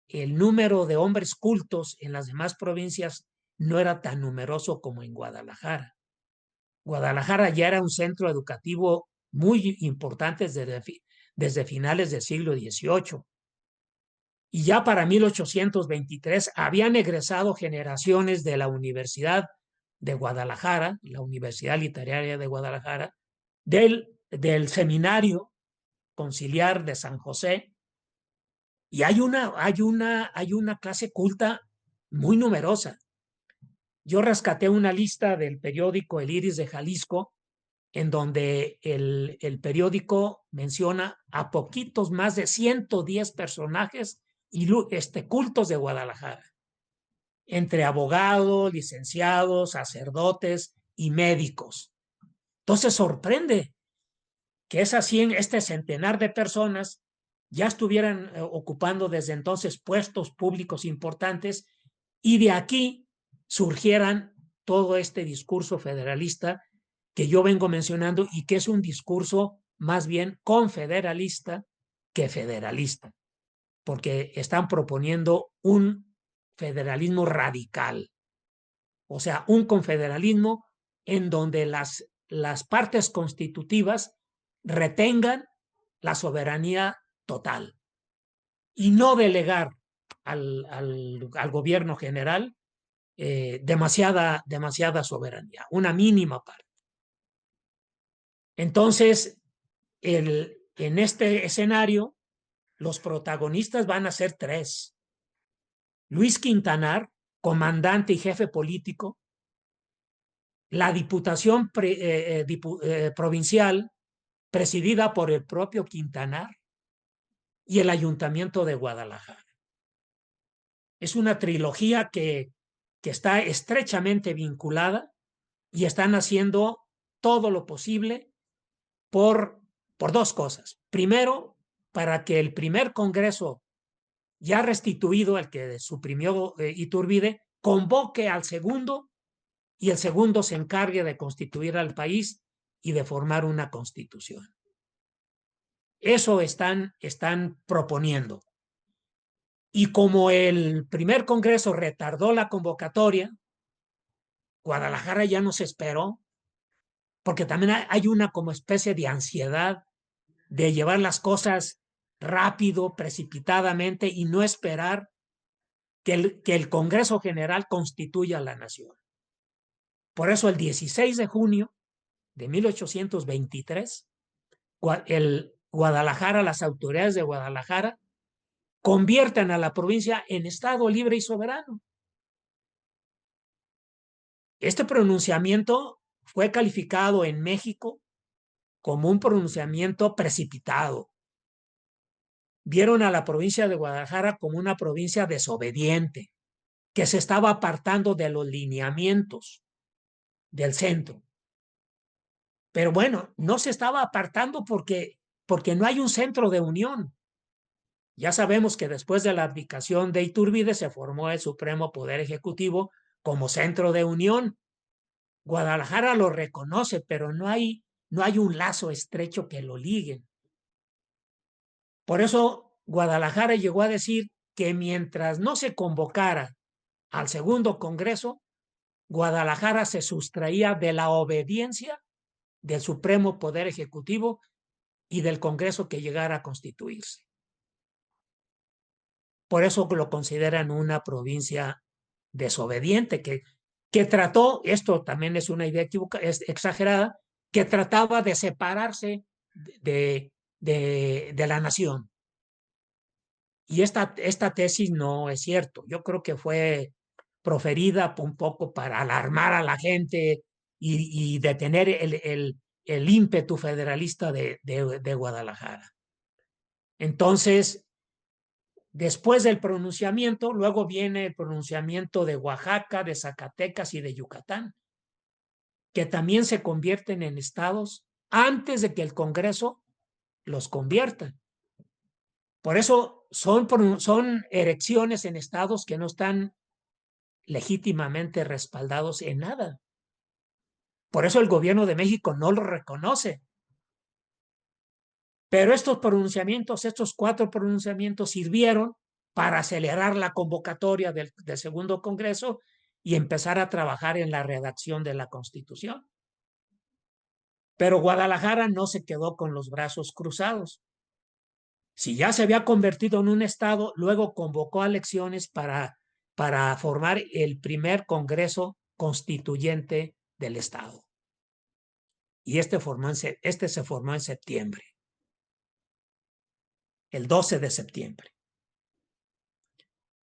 el número de hombres cultos en las demás provincias no era tan numeroso como en Guadalajara. Guadalajara ya era un centro educativo muy importante desde finales del siglo XVIII. Y ya para 1823 habían egresado generaciones de la Universidad de Guadalajara, la Universidad Literaria de Guadalajara, del Seminario Conciliar de San José, y hay una clase culta muy numerosa. Yo rescaté una lista del periódico El Iris de Jalisco, en donde el periódico menciona a poquitos más de 110 personajes y cultos de Guadalajara, entre abogados, licenciados, sacerdotes y médicos. Entonces sorprende que este centenar de personas ya estuvieran ocupando desde entonces puestos públicos importantes y de aquí surgieran todo este discurso federalista que yo vengo mencionando y que es un discurso más bien confederalista que federalista, porque están proponiendo un federalismo radical, o sea, un confederalismo en donde las partes constitutivas retengan la soberanía total y no delegar al gobierno general demasiada soberanía, una mínima parte. Entonces, en este escenario, los protagonistas van a ser tres. Luis Quintanar, comandante y jefe político, la Diputación Provincial, presidida por el propio Quintanar, y el Ayuntamiento de Guadalajara. Es una trilogía que está estrechamente vinculada y están haciendo todo lo posible por dos cosas. Primero, para que el primer Congreso ya restituido, el que suprimió Iturbide, convoque al segundo y el segundo se encargue de constituir al país y de formar una constitución. Eso están proponiendo. Y como el primer Congreso retardó la convocatoria, Guadalajara ya no se esperó, porque también hay una como especie de ansiedad de llevar las cosas rápido, precipitadamente y no esperar que el Congreso General constituya la nación. Por eso el 16 de junio de 1823, las autoridades de Guadalajara convierten a la provincia en Estado libre y soberano. Este pronunciamiento fue calificado en México como un pronunciamiento precipitado. Vieron a la provincia de Guadalajara como una provincia desobediente, que se estaba apartando de los lineamientos del centro. Pero bueno, no se estaba apartando porque no hay un centro de unión. Ya sabemos que después de la abdicación de Iturbide se formó el Supremo Poder Ejecutivo como centro de unión. Guadalajara lo reconoce, pero no hay un lazo estrecho que lo ligue. Por eso Guadalajara llegó a decir que mientras no se convocara al segundo Congreso, Guadalajara se sustraía de la obediencia del Supremo Poder Ejecutivo y del Congreso que llegara a constituirse. Por eso lo consideran una provincia desobediente, que trató, esto también es una idea es exagerada, que trataba de separarse de la nación. Y esta tesis no es cierto. Yo creo que fue proferida un poco para alarmar a la gente y detener el ímpetu federalista de Guadalajara. Entonces, después del pronunciamiento, luego viene el pronunciamiento de Oaxaca, de Zacatecas y de Yucatán, que también se convierten en estados antes de que el Congreso los convierta. Por eso son erecciones en estados que no están legítimamente respaldados en nada. Por eso el gobierno de México no lo reconoce. Pero estos 4 pronunciamientos sirvieron para acelerar la convocatoria del segundo Congreso y empezar a trabajar en la redacción de la Constitución. Pero Guadalajara no se quedó con los brazos cruzados. Si ya se había convertido en un estado, luego convocó a elecciones para formar el primer Congreso Constituyente del estado. Y este se formó en septiembre, el 12 de septiembre.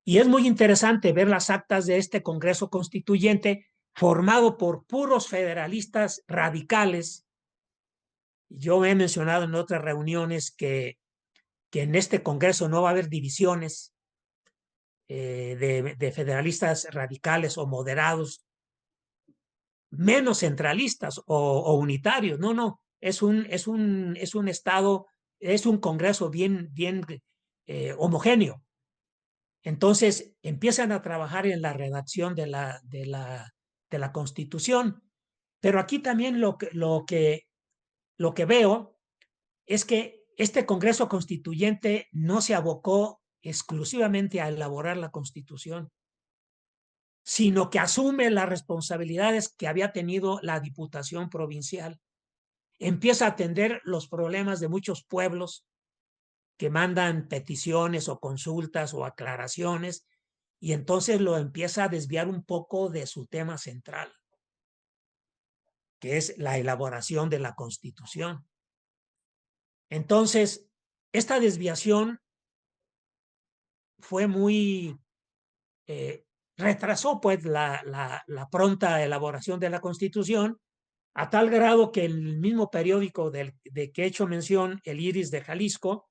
Y es muy interesante ver las actas de este Congreso Constituyente formado por puros federalistas radicales. Yo he mencionado en otras reuniones que en este Congreso no va a haber divisiones de federalistas radicales o moderados, menos centralistas o unitarios. No, es un estado, es un Congreso bien homogéneo. Entonces empiezan a trabajar en la redacción de la Constitución. Pero aquí también lo que veo es que este Congreso Constituyente no se abocó exclusivamente a elaborar la Constitución, sino que asume las responsabilidades que había tenido la Diputación Provincial. Empieza a atender los problemas de muchos pueblos que mandan peticiones o consultas o aclaraciones, y entonces lo empieza a desviar un poco de su tema central, que es la elaboración de la Constitución. Entonces, esta desviación fue muy... retrasó pues la pronta elaboración de la Constitución, a tal grado que el mismo periódico de que he hecho mención, el Iris de Jalisco,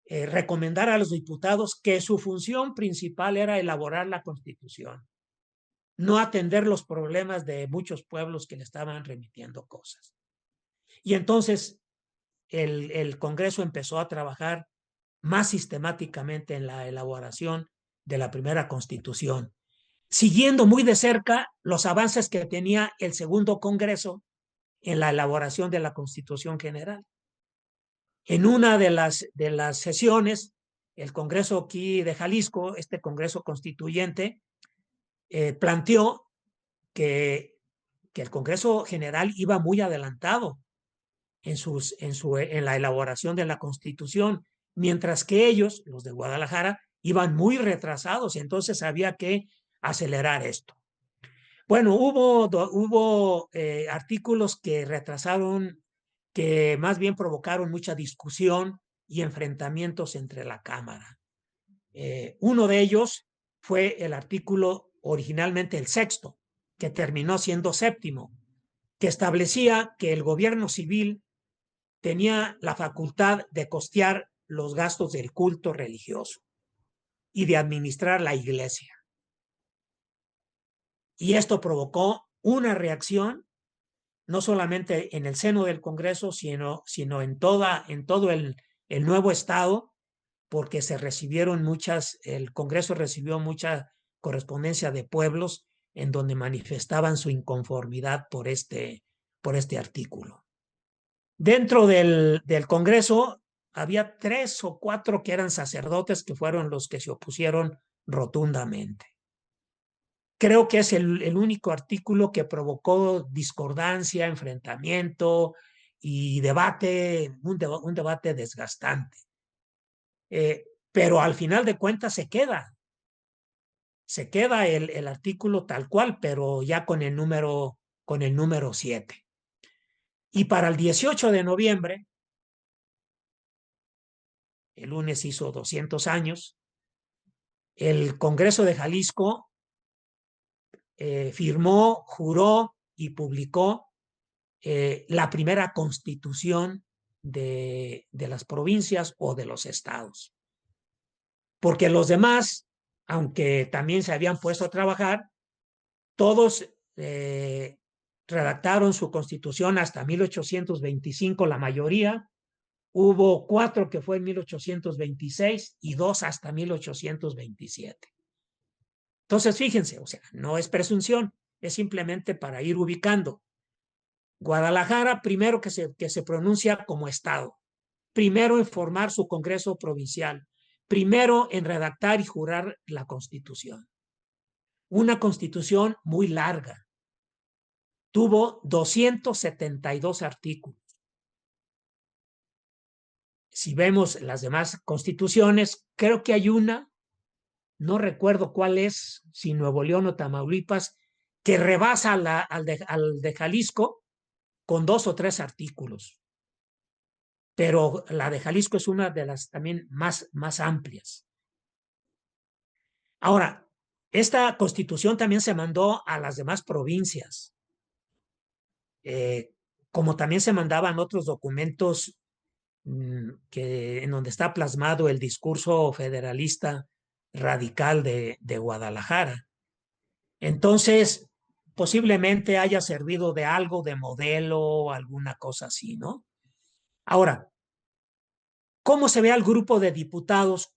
recomendara a los diputados que su función principal era elaborar la Constitución, no atender los problemas de muchos pueblos que le estaban remitiendo cosas. Y entonces el Congreso empezó a trabajar más sistemáticamente en la elaboración de la primera Constitución, siguiendo muy de cerca los avances que tenía el segundo Congreso en la elaboración de la Constitución General. En una de las sesiones, el Congreso aquí de Jalisco, este Congreso Constituyente, planteó que el Congreso General iba muy adelantado en la elaboración de la Constitución, mientras que ellos, los de Guadalajara, iban muy retrasados, entonces había que acelerar esto. Bueno, hubo artículos que retrasaron, que más bien provocaron mucha discusión y enfrentamientos entre la Cámara. Uno de ellos fue el artículo originalmente el sexto, que terminó siendo séptimo, que establecía que el gobierno civil tenía la facultad de costear los gastos del culto religioso y de administrar la iglesia. Y esto provocó una reacción, no solamente en el seno del Congreso, sino en todo el nuevo Estado, porque el Congreso recibió mucha correspondencia de pueblos en donde manifestaban su inconformidad por este artículo. Dentro del Congreso había 3 o 4 que eran sacerdotes que fueron los que se opusieron rotundamente. Creo que es el único artículo que provocó discordancia, enfrentamiento y debate, un debate desgastante. Pero al final de cuentas se queda el artículo tal cual, pero ya con el número 7. Y para el 18 de noviembre, el lunes hizo 200 años, el Congreso de Jalisco firmó, juró y publicó la primera Constitución de las provincias o de los estados. Porque los demás, aunque también se habían puesto a trabajar, todos redactaron su Constitución hasta 1825, la mayoría. Hubo 4 que fue en 1826 y 2 hasta 1827. Entonces, fíjense, o sea, no es presunción, es simplemente para ir ubicando. Guadalajara, primero que se pronuncia como Estado, primero en formar su Congreso Provincial, primero en redactar y jurar la Constitución. Una Constitución muy larga. Tuvo 272 artículos. Si vemos las demás constituciones, creo que hay una, no recuerdo cuál es, si Nuevo León o Tamaulipas, que rebasa al de Jalisco con 2 o 3 artículos. Pero la de Jalisco es una de las también más amplias. Ahora, esta constitución también se mandó a las demás provincias, como también se mandaban otros documentos en donde está plasmado el discurso federalista radical de Guadalajara. Entonces, posiblemente haya servido de algo de modelo, alguna cosa así, ¿no? Ahora, ¿cómo se ve al grupo de diputados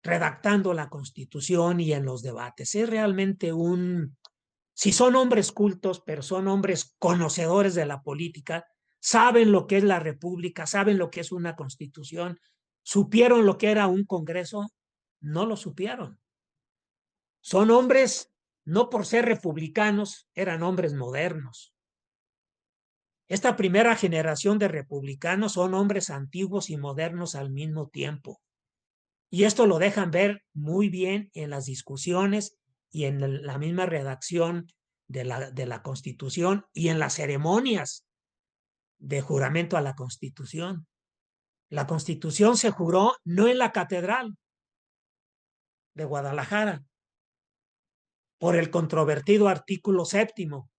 redactando la Constitución y en los debates? Es realmente si son hombres cultos, pero son hombres conocedores de la política, saben lo que es la República, saben lo que es una Constitución, supieron lo que era un Congreso, no lo supieron. Son hombres, no por ser republicanos, eran hombres modernos. Esta primera generación de republicanos son hombres antiguos y modernos al mismo tiempo. Y esto lo dejan ver muy bien en las discusiones y en la misma redacción de la Constitución y en las ceremonias de juramento a la Constitución. La Constitución se juró no en la Catedral de Guadalajara, por el controvertido artículo 7º,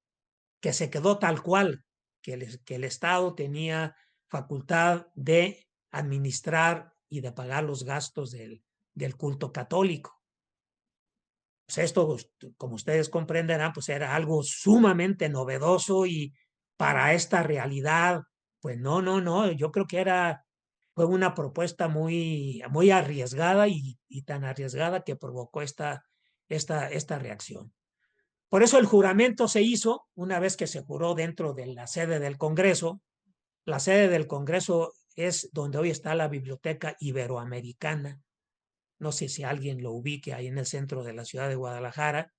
que se quedó tal cual, que el Estado tenía facultad de administrar y de pagar los gastos del culto católico. pues esto, como ustedes comprenderán, pues era algo sumamente novedoso y para esta realidad, pues no, yo creo que fue una propuesta muy, muy arriesgada y tan arriesgada que provocó esta reacción. Por eso el juramento se hizo una vez que se juró dentro de la sede del Congreso. La sede del Congreso es donde hoy está la Biblioteca Iberoamericana. No sé si alguien lo ubique ahí en el centro de la ciudad de Guadalajara.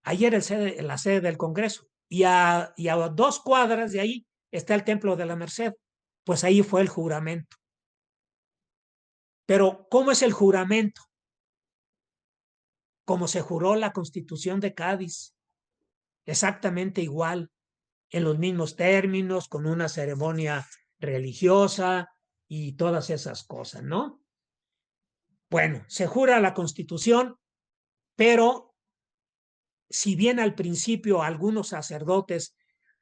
Ahí era la sede del Congreso. Y a 2 cuadras de ahí está el Templo de la Merced. Pues ahí fue el juramento. Pero, ¿cómo es el juramento? Como se juró la Constitución de Cádiz. Exactamente igual, en los mismos términos, con una ceremonia religiosa y todas esas cosas, ¿no? Bueno, se jura la Constitución, pero si bien al principio algunos sacerdotes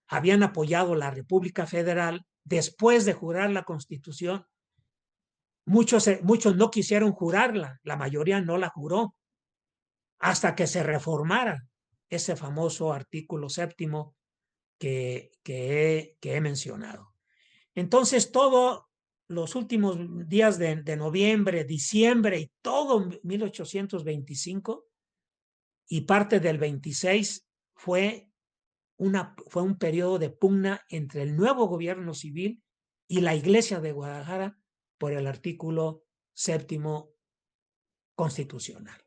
habían apoyado la República Federal, después de jurar la Constitución, muchos no quisieron jurarla, la mayoría no la juró, hasta que se reformara ese famoso artículo 7º que he mencionado. Entonces, todos los últimos días de noviembre, diciembre y todo 1825 y parte del 26 fue un periodo de pugna entre el nuevo gobierno civil y la Iglesia de Guadalajara por el artículo 7º constitucional.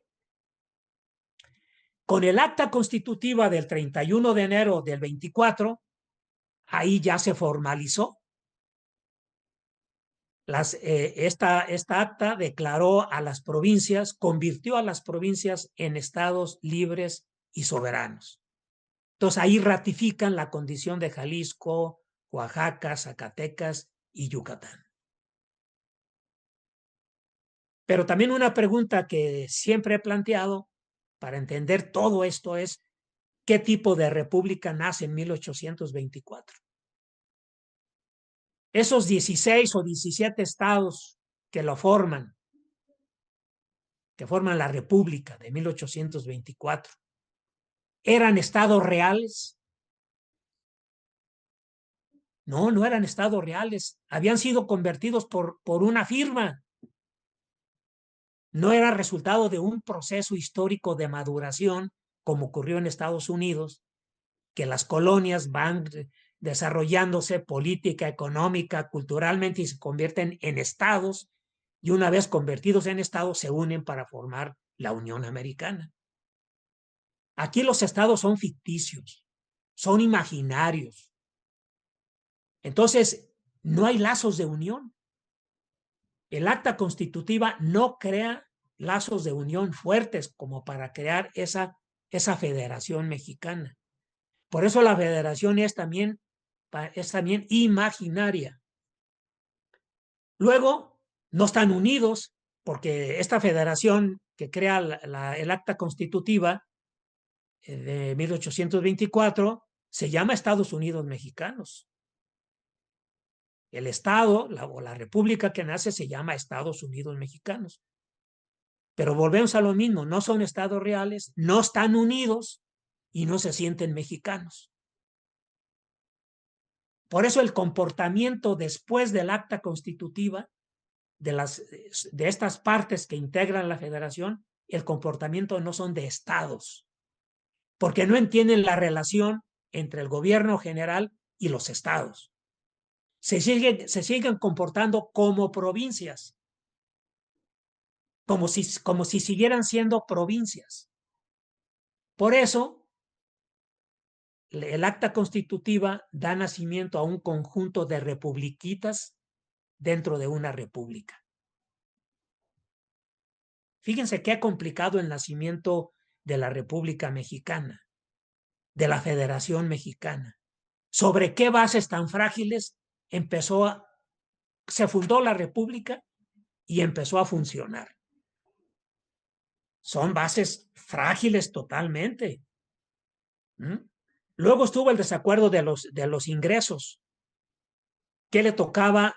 Con el acta constitutiva del 31 de enero del 24, ahí ya se formalizó. Esta acta declaró a las provincias, convirtió a las provincias en estados libres y soberanos. Entonces ahí ratifican la condición de Jalisco, Oaxaca, Zacatecas y Yucatán. Pero también una pregunta que siempre he planteado para entender todo esto es, ¿qué tipo de república nace en 1824? Esos 16 o 17 estados que forman la República de 1824, ¿eran estados reales? No eran estados reales. Habían sido convertidos por una firma. No era resultado de un proceso histórico de maduración, como ocurrió en Estados Unidos, que las colonias van desarrollándose política, económica, culturalmente y se convierten en estados, y una vez convertidos en estados se unen para formar la Unión Americana. Aquí los estados son ficticios, son imaginarios. Entonces, no hay lazos de unión. El acta constitutiva no crea lazos de unión fuertes como para crear esa federación mexicana. Por eso la federación es también imaginaria. Luego, no están unidos porque esta federación que crea el acta constitutiva de 1824 se llama Estados Unidos Mexicanos. El Estado o la República que nace se llama Estados Unidos Mexicanos. Pero volvemos a lo mismo, no son estados reales, no están unidos y no se sienten mexicanos. Por eso el comportamiento después del acta constitutiva de estas partes que integran la federación, el comportamiento no son de estados, porque no entienden la relación entre el gobierno general y los estados. Se siguen comportando como provincias, como si siguieran siendo provincias. Por eso, el acta constitutiva da nacimiento a un conjunto de republiquitas dentro de una república. Fíjense qué complicado el nacimiento de la República Mexicana, de la Federación Mexicana. ¿Sobre qué bases tan frágiles se fundó la República y empezó a funcionar? Son bases frágiles totalmente. Luego estuvo el desacuerdo de los ingresos. ¿Qué le tocaba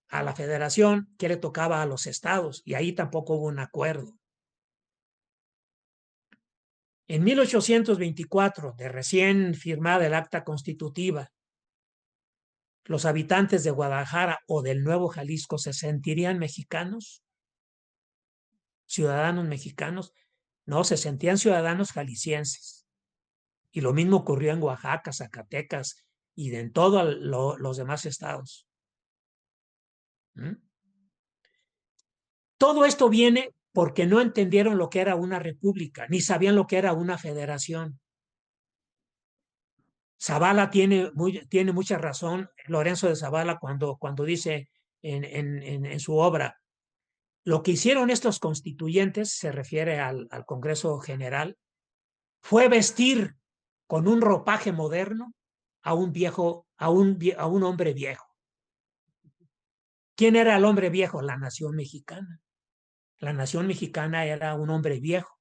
a la federación? ¿Qué le tocaba a los estados? Y ahí tampoco hubo un acuerdo. En 1824, de recién firmada el acta constitutiva, los habitantes de Guadalajara o del Nuevo Jalisco se sentirían mexicanos, ciudadanos mexicanos. No, se sentían ciudadanos jaliscienses. Y lo mismo ocurrió en Oaxaca, Zacatecas y en todos los demás estados. ¿Mm? Todo esto viene porque no entendieron lo que era una república, ni sabían lo que era una federación. Zavala tiene mucha razón, Lorenzo de Zavala, cuando dice en su obra, lo que hicieron estos constituyentes, se refiere al Congreso General, fue vestir con un ropaje moderno a un hombre viejo. ¿Quién era el hombre viejo? La nación mexicana. La nación mexicana era un hombre viejo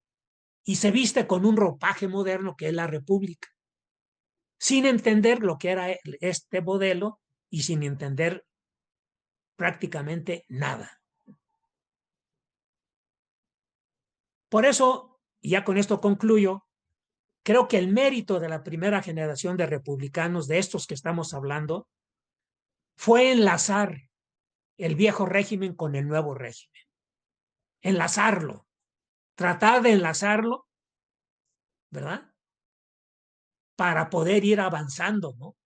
y se viste con un ropaje moderno que es la república, sin entender lo que era este modelo y sin entender prácticamente nada. Por eso, ya con esto concluyo, creo que el mérito de la primera generación de republicanos, de estos que estamos hablando, fue enlazar el viejo régimen con el nuevo régimen. Enlazarlo, tratar de enlazarlo, ¿verdad? Para poder ir avanzando, ¿no?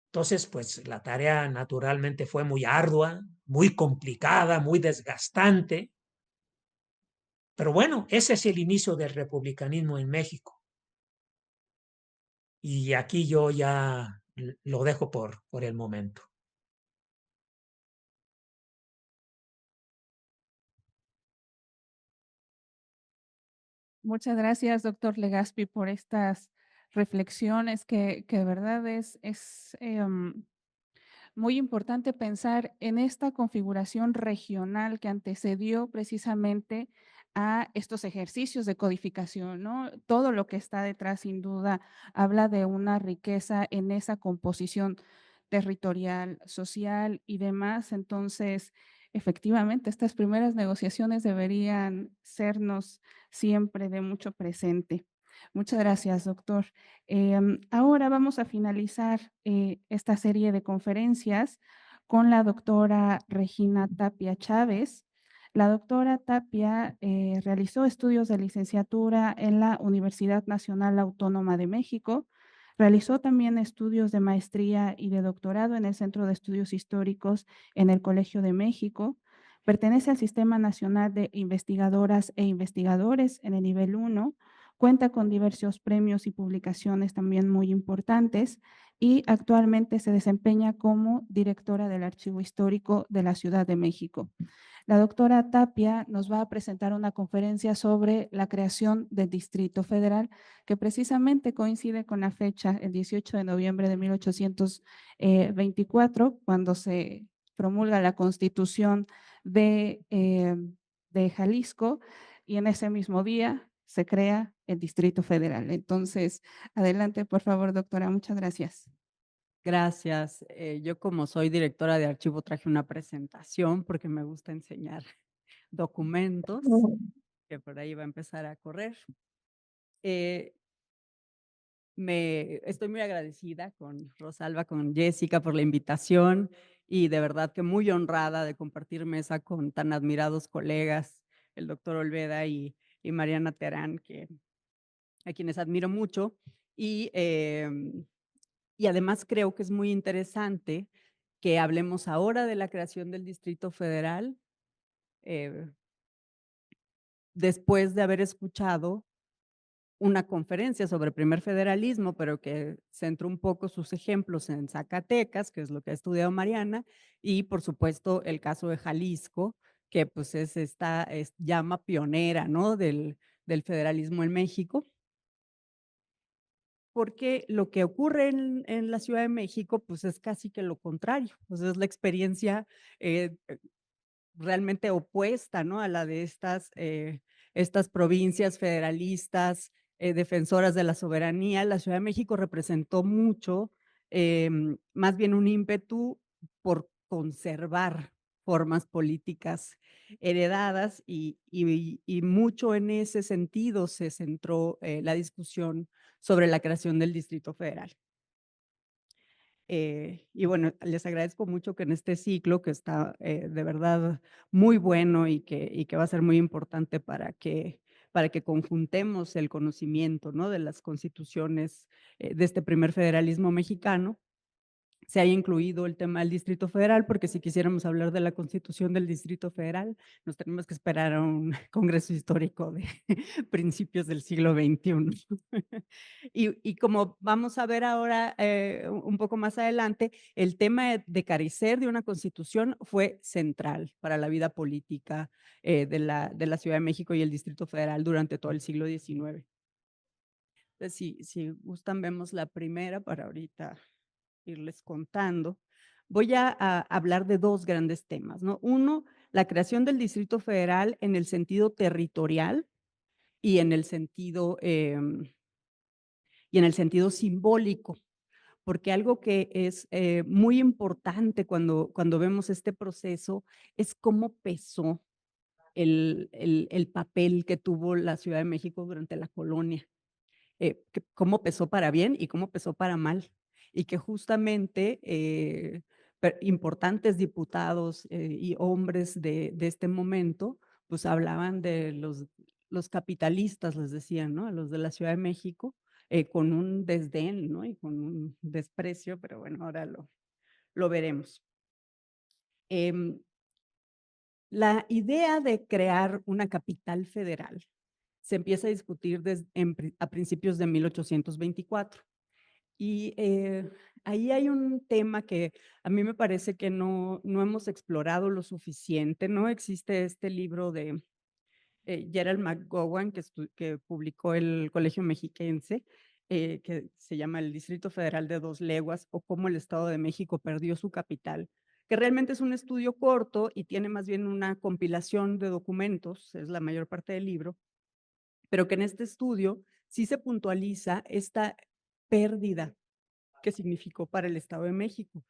Entonces, pues la tarea naturalmente fue muy ardua, muy complicada, muy desgastante. Pero bueno, ese es el inicio del republicanismo en México. Y aquí yo ya lo dejo por el momento. Muchas gracias, doctor Legaspi, por estas reflexiones que de verdad es muy importante pensar en esta configuración regional que antecedió precisamente a estos ejercicios de codificación, ¿no? Todo lo que está detrás, sin duda, habla de una riqueza en esa composición territorial, social y demás. Entonces, efectivamente, estas primeras negociaciones deberían sernos siempre de mucho presente. Muchas gracias, doctor. Ahora vamos a finalizar esta serie de conferencias con la doctora Regina Tapia Chávez. La doctora Tapia realizó estudios de licenciatura en la Universidad Nacional Autónoma de México. Realizó también estudios de maestría y de doctorado en el Centro de Estudios Históricos en el Colegio de México. Pertenece al Sistema Nacional de Investigadoras e Investigadores en el nivel 1. Cuenta con diversos premios y publicaciones también muy importantes y actualmente se desempeña como directora del Archivo Histórico de la Ciudad de México. La doctora Tapia nos va a presentar una conferencia sobre la creación del Distrito Federal, que precisamente coincide con la fecha, el 18 de noviembre de 1824, cuando se promulga la Constitución de Jalisco, y en ese mismo día se crea el Distrito Federal. Entonces, adelante, por favor, doctora. Muchas gracias. Gracias. Yo como soy directora de archivo traje una presentación porque me gusta enseñar documentos, que por ahí va a empezar a correr. Estoy muy agradecida con Rosalba, con Jessica por la invitación y de verdad que muy honrada de compartir mesa con tan admirados colegas, el doctor Olveda y Mariana Terán, a quienes admiro mucho. Y además creo que es muy interesante que hablemos ahora de la creación del Distrito Federal, después de haber escuchado una conferencia sobre primer federalismo, pero que centró un poco sus ejemplos en Zacatecas, que es lo que ha estudiado Mariana, y por supuesto el caso de Jalisco, que pues es esta llama pionera, ¿no? del federalismo en México. Porque lo que ocurre en la Ciudad de México, pues es casi que lo contrario, pues es la experiencia realmente opuesta, ¿no? A la de estas provincias federalistas, defensoras de la soberanía. La Ciudad de México representó mucho, más bien un ímpetu por conservar formas políticas heredadas y mucho en ese sentido se centró la discusión sobre la creación del Distrito Federal. Y bueno, les agradezco mucho que en este ciclo, que está de verdad muy bueno y que va a ser muy importante para que conjuntemos el conocimiento, ¿no?, de las constituciones de este primer federalismo mexicano, se haya incluido el tema del Distrito Federal, porque si quisiéramos hablar de la constitución del Distrito Federal, nos tenemos que esperar a un congreso histórico de principios del siglo XXI. Y como vamos a ver ahora un poco más adelante, el tema de carecer de una constitución fue central para la vida política de la Ciudad de México y el Distrito Federal durante todo el siglo XIX. Entonces, si gustan, vemos la primera para ahorita irles contando. Voy a hablar de dos grandes temas, ¿no? Uno, la creación del Distrito Federal en el sentido territorial y en el sentido simbólico, porque algo que es muy importante cuando vemos este proceso es cómo pesó el papel que tuvo la Ciudad de México durante la colonia. Cómo pesó para bien y cómo pesó para mal. Y que justamente importantes diputados y hombres de este momento, pues hablaban de los capitalistas, les decían, ¿no?, a los de la Ciudad de México, con un desdén, ¿no?, y con un desprecio, pero bueno, ahora lo veremos. La idea de crear una capital federal se empieza a discutir a principios de 1824. Y ahí hay un tema que a mí me parece que no hemos explorado lo suficiente, ¿no? Existe este libro de Gerald McGowan que publicó el Colegio Mexiquense, que se llama El Distrito Federal de Dos Leguas o cómo el Estado de México perdió su capital, que realmente es un estudio corto y tiene más bien una compilación de documentos, es la mayor parte del libro, pero que en este estudio sí se puntualiza esta pérdida que significó para el Estado de México.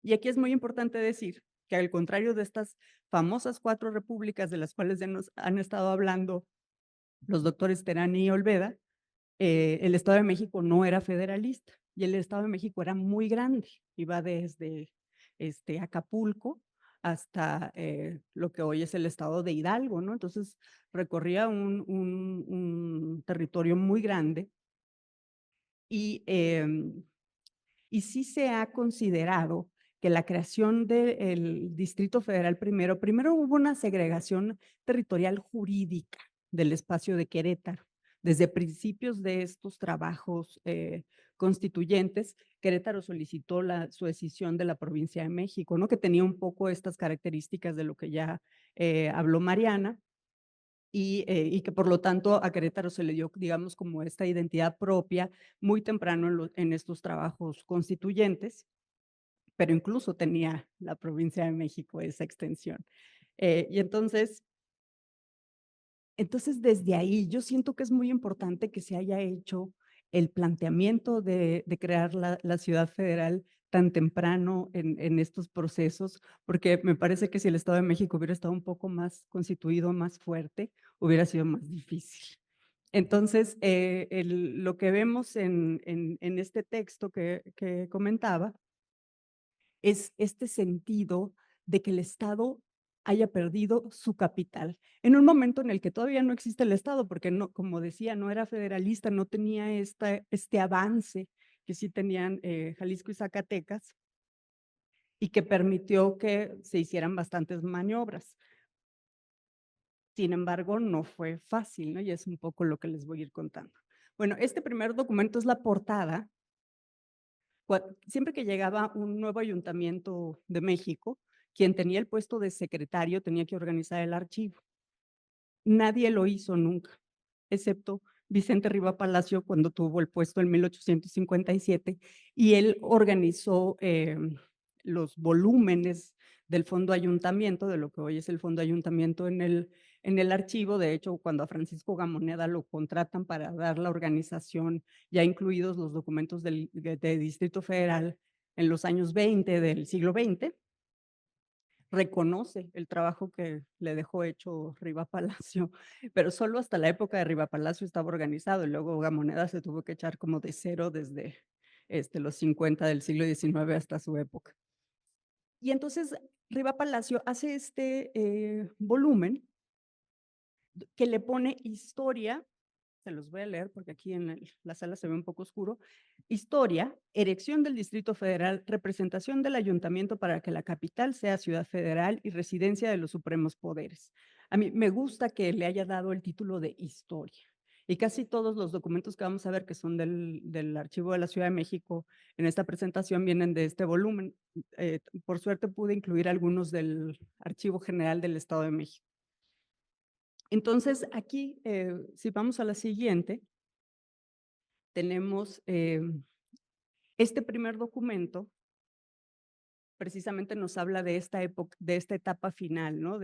Y aquí es muy importante decir que al contrario de estas famosas 4 repúblicas de las cuales han estado hablando los doctores Terán y Olveda, el Estado de México no era federalista y el Estado de México era muy grande, iba desde Acapulco hasta lo que hoy es el estado de Hidalgo, ¿no? Entonces recorría un territorio muy grande y sí se ha considerado que la creación del Distrito Federal primero hubo una segregación territorial jurídica del espacio de Querétaro. Desde principios de estos trabajos constituyentes, Querétaro solicitó su escisión de la provincia de México, ¿no?, que tenía un poco estas características de lo que ya habló Mariana, y que por lo tanto a Querétaro se le dio, digamos, como esta identidad propia muy temprano en estos trabajos constituyentes, pero incluso tenía la provincia de México esa extensión. Y entonces desde ahí yo siento que es muy importante que se haya hecho el planteamiento de crear la ciudad federal tan temprano en estos procesos, porque me parece que si el Estado de México hubiera estado un poco más constituido, más fuerte, hubiera sido más difícil. Entonces, lo que vemos en este texto que comentaba es este sentido de que el Estado haya perdido su capital, en un momento en el que todavía no existe el Estado, porque no, como decía, no era federalista, no tenía este avance que sí tenían Jalisco y Zacatecas, y que permitió que se hicieran bastantes maniobras. Sin embargo, no fue fácil, ¿no? Y es un poco lo que les voy a ir contando. Bueno, este primer documento es la portada. Siempre que llegaba un nuevo ayuntamiento de México, quien tenía el puesto de secretario tenía que organizar el archivo. Nadie lo hizo nunca, excepto Vicente Riva Palacio cuando tuvo el puesto en 1857, y él organizó los volúmenes del Fondo Ayuntamiento, de lo que hoy es el Fondo Ayuntamiento en el archivo. De hecho, cuando a Francisco Gamoneda lo contratan para dar la organización, ya incluidos los documentos del Distrito Federal en los años 20 del siglo XX, reconoce el trabajo que le dejó hecho Riva Palacio, pero solo hasta la época de Riva Palacio estaba organizado y luego Gamoneda se tuvo que echar como de cero desde los 50 del siglo XIX hasta su época. Y entonces Riva Palacio hace este volumen que le pone historia, se los voy a leer porque aquí en la sala se ve un poco oscuro. Historia, erección del Distrito Federal, representación del ayuntamiento para que la capital sea ciudad federal y residencia de los supremos poderes. A mí me gusta que le haya dado el título de historia. Y casi todos los documentos que vamos a ver que son del Archivo de la Ciudad de México en esta presentación vienen de este volumen. Por suerte pude incluir algunos del Archivo General del Estado de México. Entonces, aquí, si vamos a la siguiente, tenemos este primer documento, precisamente nos habla de esta época, de esta etapa final, ¿no?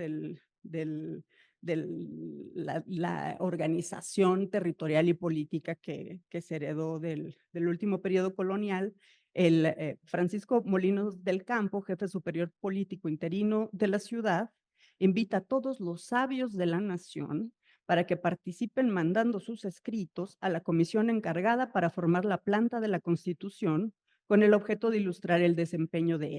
La organización territorial y política que se heredó del último periodo colonial. Francisco Molinos del Campo, jefe superior político interino de la ciudad, invita a todos los sabios de la nación para que participen mandando sus escritos a la comisión encargada para formar la planta de la Constitución con el objeto de ilustrar el desempeño de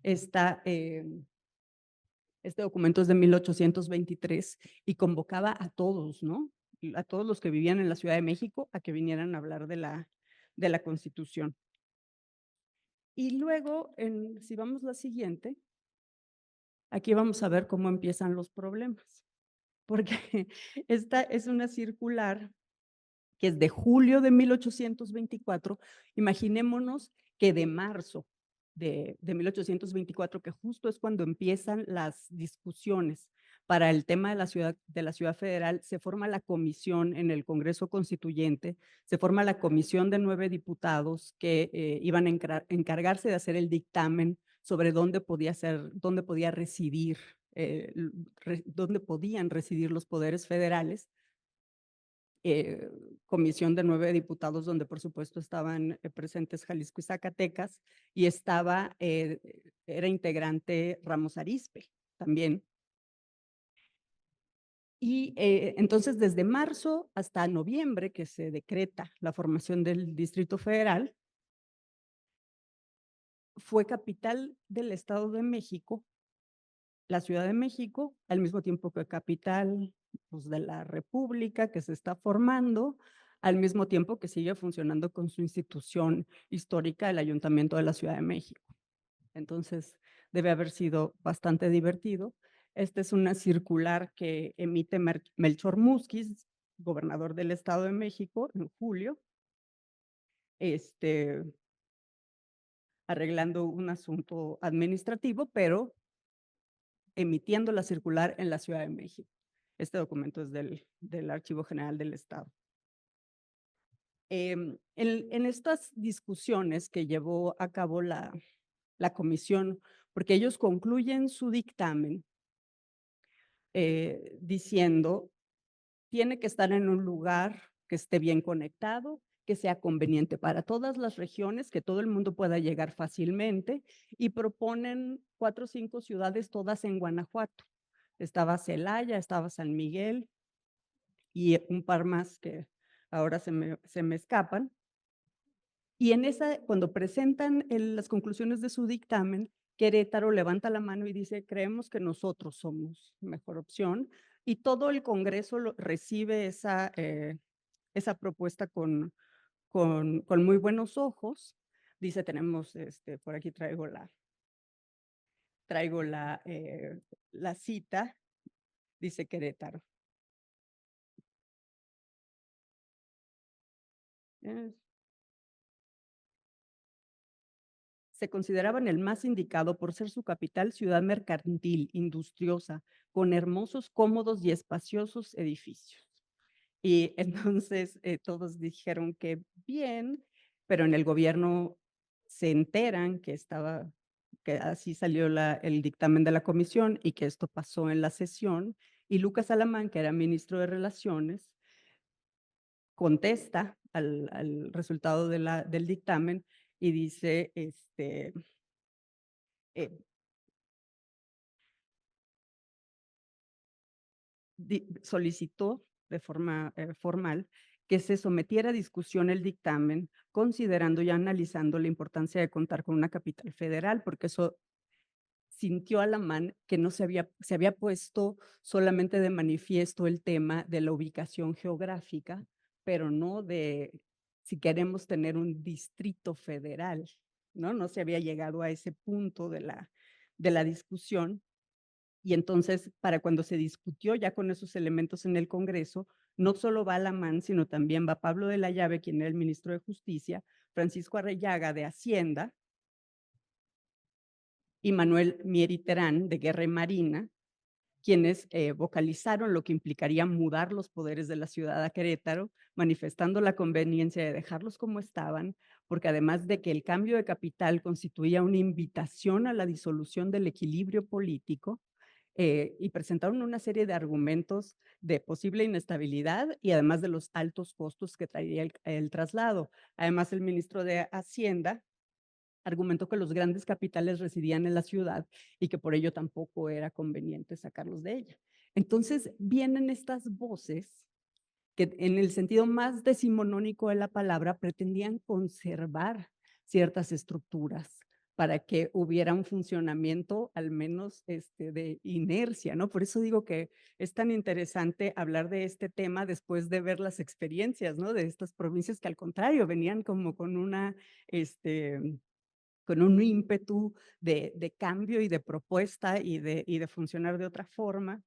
esta. Este documento es de 1823 y convocaba a todos, ¿no? A todos los que vivían en la Ciudad de México a que vinieran a hablar de la Constitución. Y luego, si vamos a la siguiente, aquí vamos a ver cómo empiezan los problemas, porque esta es una circular que es de julio de 1824. Imaginémonos que de marzo de 1824, que justo es cuando empiezan las discusiones para el tema de la ciudad federal, se forma la comisión en el Congreso Constituyente, se forma la comisión de 9 diputados que iban a encargarse de hacer el dictamen sobre dónde podía residir, dónde podían residir los poderes federales. Comisión de 9 diputados, donde por supuesto estaban presentes Jalisco y Zacatecas, y era integrante Ramos Arizpe también. Y entonces desde marzo hasta noviembre, que se decreta la formación del Distrito Federal, fue capital del Estado de México, la Ciudad de México, al mismo tiempo que capital pues, de la República que se está formando, al mismo tiempo que sigue funcionando con su institución histórica, el Ayuntamiento de la Ciudad de México. Entonces, debe haber sido bastante divertido. Esta es una circular que emite Melchor Musquiz, gobernador del Estado de México, en julio, arreglando un asunto administrativo, pero emitiendo la circular en la Ciudad de México. Este documento es del Archivo General del Estado. En estas discusiones que llevó a cabo la comisión, porque ellos concluyen su dictamen diciendo, tiene que estar en un lugar que esté bien conectado, que sea conveniente para todas las regiones, que todo el mundo pueda llegar fácilmente, y proponen 4 o 5 ciudades todas en Guanajuato. Estaba Celaya, estaba San Miguel y un par más que ahora se me escapan. Y cuando presentan las conclusiones de su dictamen, Querétaro levanta la mano y dice, creemos que nosotros somos mejor opción, y todo el Congreso recibe esa propuesta con muy buenos ojos. Dice, tenemos, por aquí traigo la cita, dice Querétaro. Se consideraban el más indicado por ser su capital ciudad mercantil, industriosa, con hermosos, cómodos y espaciosos edificios. Y entonces todos dijeron que bien, pero en el gobierno se enteran que así salió el dictamen de la comisión y que esto pasó en la sesión, y Lucas Alamán, que era ministro de Relaciones, contesta al resultado del dictamen y dice, solicitó de forma formal que se sometiera a discusión el dictamen, considerando y analizando la importancia de contar con una capital federal, porque eso sintió Alamán que no se había puesto solamente de manifiesto el tema de la ubicación geográfica, pero no de si queremos tener un distrito federal, ¿no? No se había llegado a ese punto de la discusión. Y entonces, para cuando se discutió ya con esos elementos en el Congreso, no solo va Alamán, sino también va Pablo de la Llave, quien era el ministro de Justicia, Francisco Arrellaga de Hacienda, y Manuel Mieri Terán de Guerra y Marina, quienes vocalizaron lo que implicaría mudar los poderes de la ciudad a Querétaro, manifestando la conveniencia de dejarlos como estaban, porque además de que el cambio de capital constituía una invitación a la disolución del equilibrio político, y presentaron una serie de argumentos de posible inestabilidad y además de los altos costos que traería el traslado. Además, el ministro de Hacienda argumentó que los grandes capitales residían en la ciudad y que por ello tampoco era conveniente sacarlos de ella. Entonces vienen estas voces que en el sentido más decimonónico de la palabra pretendían conservar ciertas estructuras para que hubiera un funcionamiento al menos de inercia, ¿no? Por eso digo que es tan interesante hablar de este tema después de ver las experiencias, ¿no? De estas provincias que al contrario venían como con con un ímpetu de cambio y de propuesta y de funcionar de otra forma,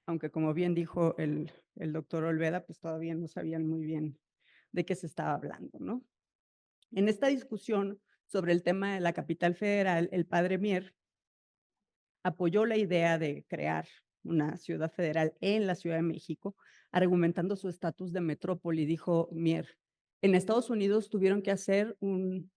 aunque como bien dijo el doctor Olveda, pues todavía no sabían muy bien de qué se estaba hablando, ¿no? En esta discusión sobre el tema de la capital federal, el padre Mier apoyó la idea de crear una ciudad federal en la Ciudad de México, argumentando su estatus de metrópoli. Dijo Mier, en Estados Unidos tuvieron que hacer un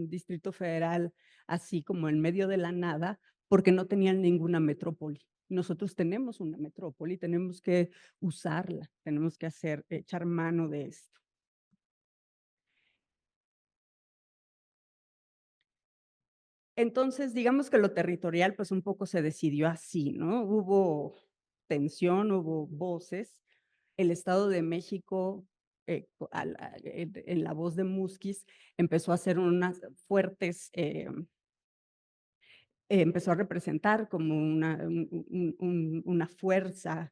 distrito federal así como en medio de la nada porque no tenían ninguna metrópoli. Nosotros tenemos una metrópoli, tenemos que usarla, tenemos que echar mano de esto. Entonces, digamos que lo territorial, pues un poco se decidió así, ¿no? Hubo tensión, hubo voces. El Estado de México, en la voz de Musquiz, empezó a hacer unas fuertes, empezó a representar como una fuerza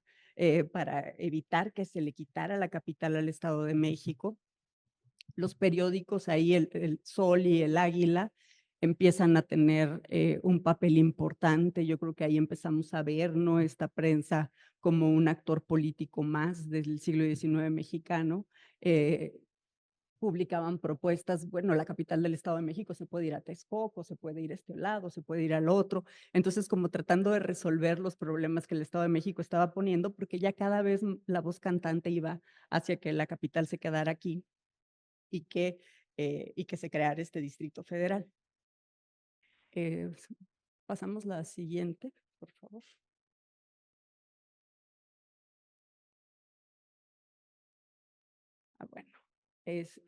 para evitar que se le quitara la capital al Estado de México. Los periódicos ahí, el Sol y el Águila, empiezan a tener un papel importante. Yo creo que ahí empezamos a ver, ¿no?, esta prensa como un actor político más del siglo XIX mexicano. Publicaban propuestas, bueno, la capital del Estado de México se puede ir a Texcoco, se puede ir a este lado, se puede ir al otro. Entonces, como tratando de resolver los problemas que el Estado de México estaba poniendo, porque ya cada vez la voz cantante iba hacia que la capital se quedara aquí y que se creara este Distrito Federal. Pasamos la siguiente, por favor.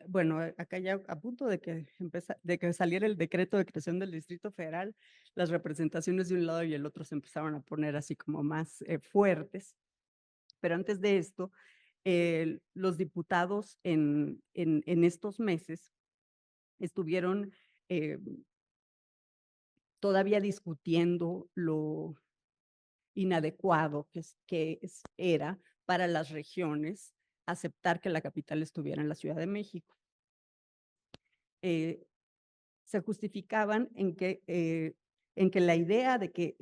Bueno, acá ya a punto de que saliera el decreto de creación del Distrito Federal, las representaciones de un lado y el otro se empezaron a poner así como más fuertes. Pero antes de esto, los diputados en estos meses estuvieron todavía discutiendo lo inadecuado que era para las regiones aceptar que la capital estuviera en la Ciudad de México. Se justificaban en que la idea de que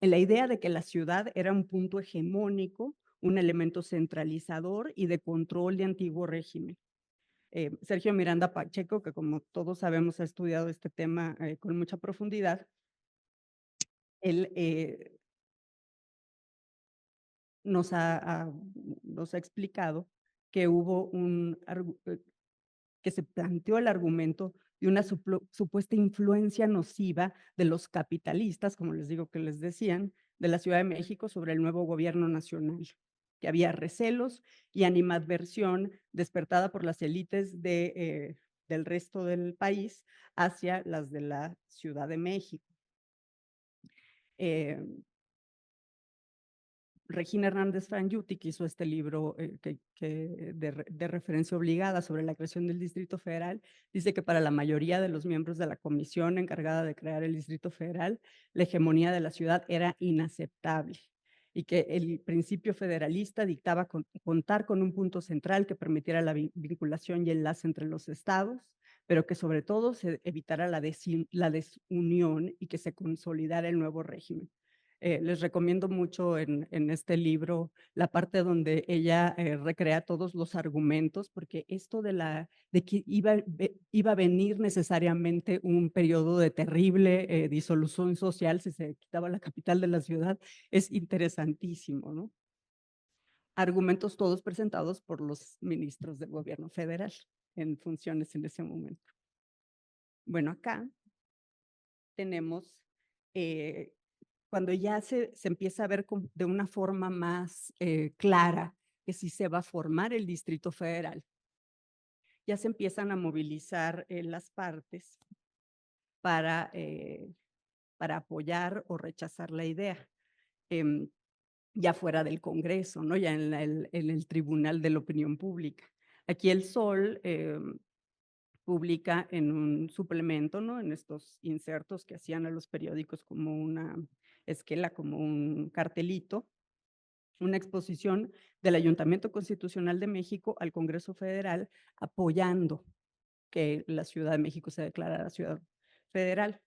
la ciudad era un punto hegemónico, un elemento centralizador y de control de antiguo régimen. Sergio Miranda Pacheco, que como todos sabemos ha estudiado este tema con mucha profundidad, él nos ha explicado que que se planteó el argumento de una supuesta influencia nociva de los capitalistas, como les digo que les decían, de la Ciudad de México sobre el nuevo gobierno nacional, que había recelos y animadversión despertada por las élites del resto del país hacia las de la Ciudad de México. Regina Hernández Frangiuti, que hizo este libro de referencia obligada sobre la creación del Distrito Federal, dice que para la mayoría de los miembros de la comisión encargada de crear el Distrito Federal, la hegemonía de la ciudad era inaceptable y que el principio federalista dictaba contar con un punto central que permitiera la vinculación y enlace entre los estados, pero que sobre todo se evitara la desunión y que se consolidara el nuevo régimen. Les recomiendo mucho en este libro la parte donde ella recrea todos los argumentos, porque esto de que iba a venir necesariamente un periodo de terrible disolución social si se quitaba la capital de la ciudad, es interesantísimo, ¿no? Argumentos todos presentados por los ministros del gobierno federal en funciones en ese momento. Bueno, acá tenemos cuando ya se empieza a ver de una forma más clara que sí se va a formar el Distrito Federal, ya se empiezan a movilizar las partes para apoyar o rechazar la idea, ya fuera del Congreso, ¿no? Ya en el Tribunal de la Opinión Pública. Aquí el Sol publica en un suplemento, ¿no? En estos insertos que hacían a los periódicos como una esquela, como un cartelito, una exposición del Ayuntamiento Constitucional de México al Congreso Federal apoyando que la Ciudad de México se declarara ciudad federal.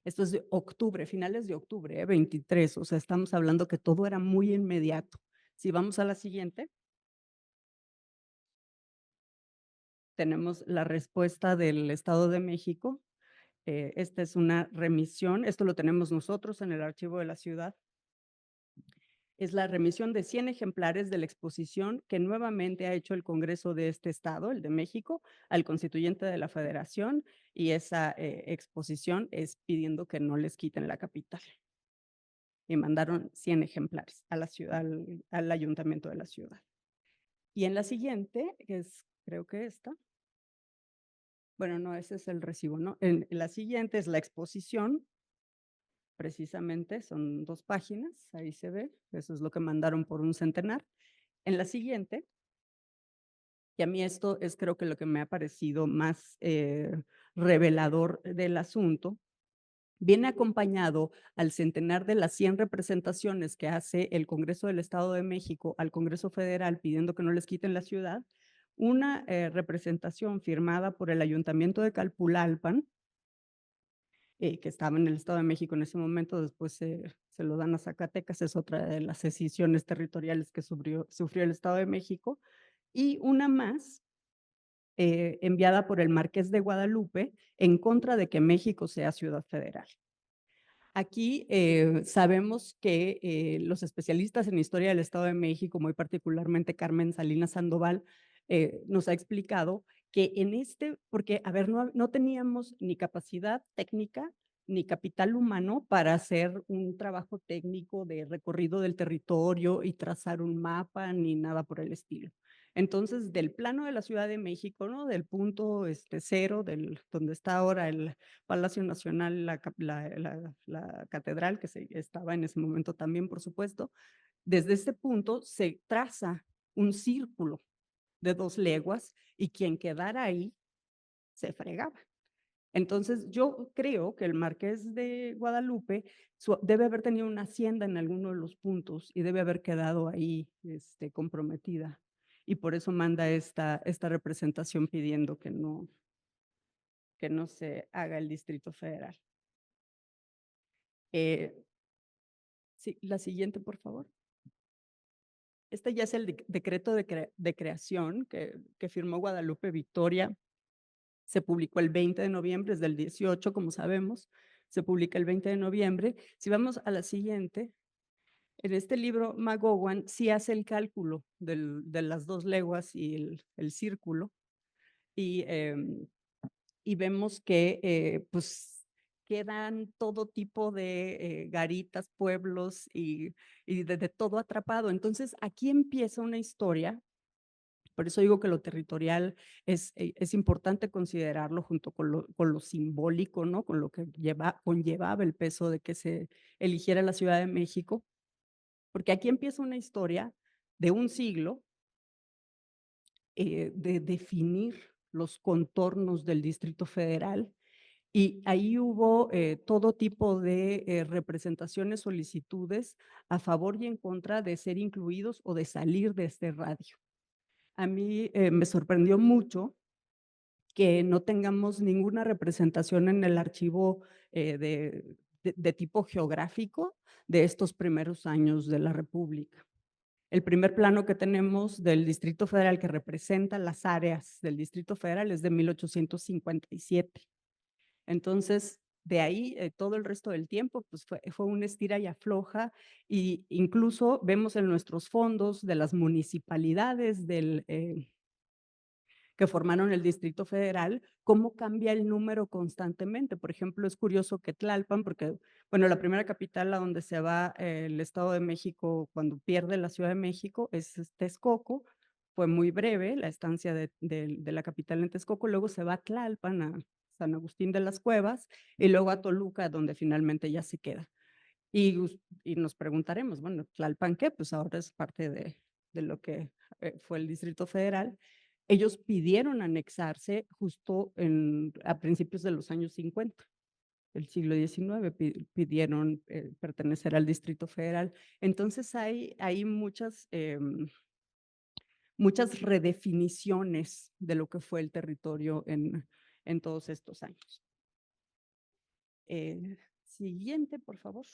Esto es de octubre, finales de octubre, 23, o sea, estamos hablando que todo era muy inmediato. Si vamos a la siguiente, tenemos la respuesta del Estado de México. Esta es una remisión, esto lo tenemos nosotros en el archivo de la ciudad. Es la remisión de 100 ejemplares de la exposición que nuevamente ha hecho el Congreso de este estado, el de México, al constituyente de la Federación, y esa exposición es pidiendo que no les quiten la capital. Y mandaron 100 ejemplares a la ciudad, al ayuntamiento de la ciudad. Y en la siguiente, que es creo que esta, bueno, no, ese es el recibo, ¿no? En la siguiente es la exposición, precisamente, son 2 páginas, ahí se ve, eso es lo que mandaron por un centenar. En la siguiente, y a mí esto es creo que lo que me ha parecido más revelador del asunto, viene acompañado al centenar de las 100 representaciones que hace el Congreso del Estado de México al Congreso Federal pidiendo que no les quiten la ciudad, una representación firmada por el Ayuntamiento de Calpulalpan, que estaba en el Estado de México en ese momento, después se lo dan a Zacatecas, es otra de las escisiones territoriales que sufrió el Estado de México, y una más enviada por el Marqués de Guadalupe en contra de que México sea ciudad federal. Aquí sabemos que los especialistas en historia del Estado de México, muy particularmente Carmen Salinas Sandoval, nos ha explicado que en porque, a ver, no teníamos ni capacidad técnica ni capital humano para hacer un trabajo técnico de recorrido del territorio y trazar un mapa ni nada por el estilo. Entonces, del plano de la Ciudad de México, ¿no? Del punto cero, donde está ahora el Palacio Nacional, la catedral, que estaba en ese momento también, por supuesto, desde este punto se traza un círculo de 2 leguas y quien quedara ahí se fregaba. Entonces, yo creo que el Marqués de Guadalupe debe haber tenido una hacienda en alguno de los puntos y debe haber quedado ahí comprometida. Y por eso manda esta representación pidiendo que no se haga el Distrito Federal. Sí, la siguiente, por favor. Este ya es el decreto de creación que firmó Guadalupe Victoria. Se publicó el 20 de noviembre, es del 18, como sabemos. Se publica el 20 de noviembre. Si vamos a la siguiente, en este libro McGowan sí hace el cálculo de las 2 leguas y el círculo. Y vemos que pues quedan todo tipo de garitas, pueblos y de todo atrapado. Entonces aquí empieza una historia, por eso digo que lo territorial es importante considerarlo junto con lo simbólico, ¿no? Con lo que conllevaba el peso de que se eligiera la Ciudad de México. porque aquí empieza una historia de un siglo de definir los contornos del Distrito Federal, y ahí hubo todo tipo de representaciones, solicitudes a favor y en contra de ser incluidos o de salir de este radio. A mí me sorprendió mucho que no tengamos ninguna representación en el archivo de tipo geográfico de estos primeros años de la República. El primer plano que tenemos del Distrito Federal que representa las áreas del Distrito Federal es de 1857. Entonces, de ahí todo el resto del tiempo pues fue un estira y afloja, y incluso vemos en nuestros fondos de las municipalidades que formaron el Distrito Federal, cómo cambia el número constantemente. Por ejemplo, es curioso que Tlalpan, porque, bueno, la primera capital a donde se va el Estado de México cuando pierde la Ciudad de México es Texcoco. Fue muy breve la estancia de la capital en Texcoco, luego se va a Tlalpan, a San Agustín de las Cuevas, y luego a Toluca, donde finalmente ya se queda. Y nos preguntaremos, bueno, ¿Tlalpan qué? Pues ahora es parte de lo que fue el Distrito Federal. Ellos pidieron anexarse justo a principios de los años 50, del siglo XIX, pidieron pertenecer al Distrito Federal. Entonces hay muchas redefiniciones de lo que fue el territorio en todos estos años. Siguiente, por favor.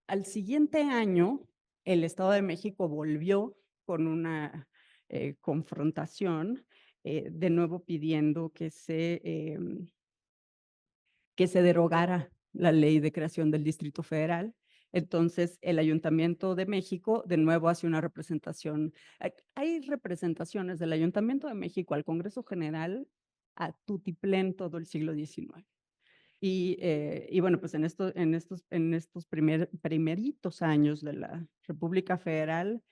Al siguiente año, el Estado de México volvió con una confrontación, de nuevo pidiendo que se derogara la ley de creación del Distrito Federal. Entonces, el Ayuntamiento de México de nuevo hace una representación. Hay representaciones del Ayuntamiento de México al Congreso General a tutiplén todo el siglo XIX. Y bueno, pues en estos primeritos años de la República Federal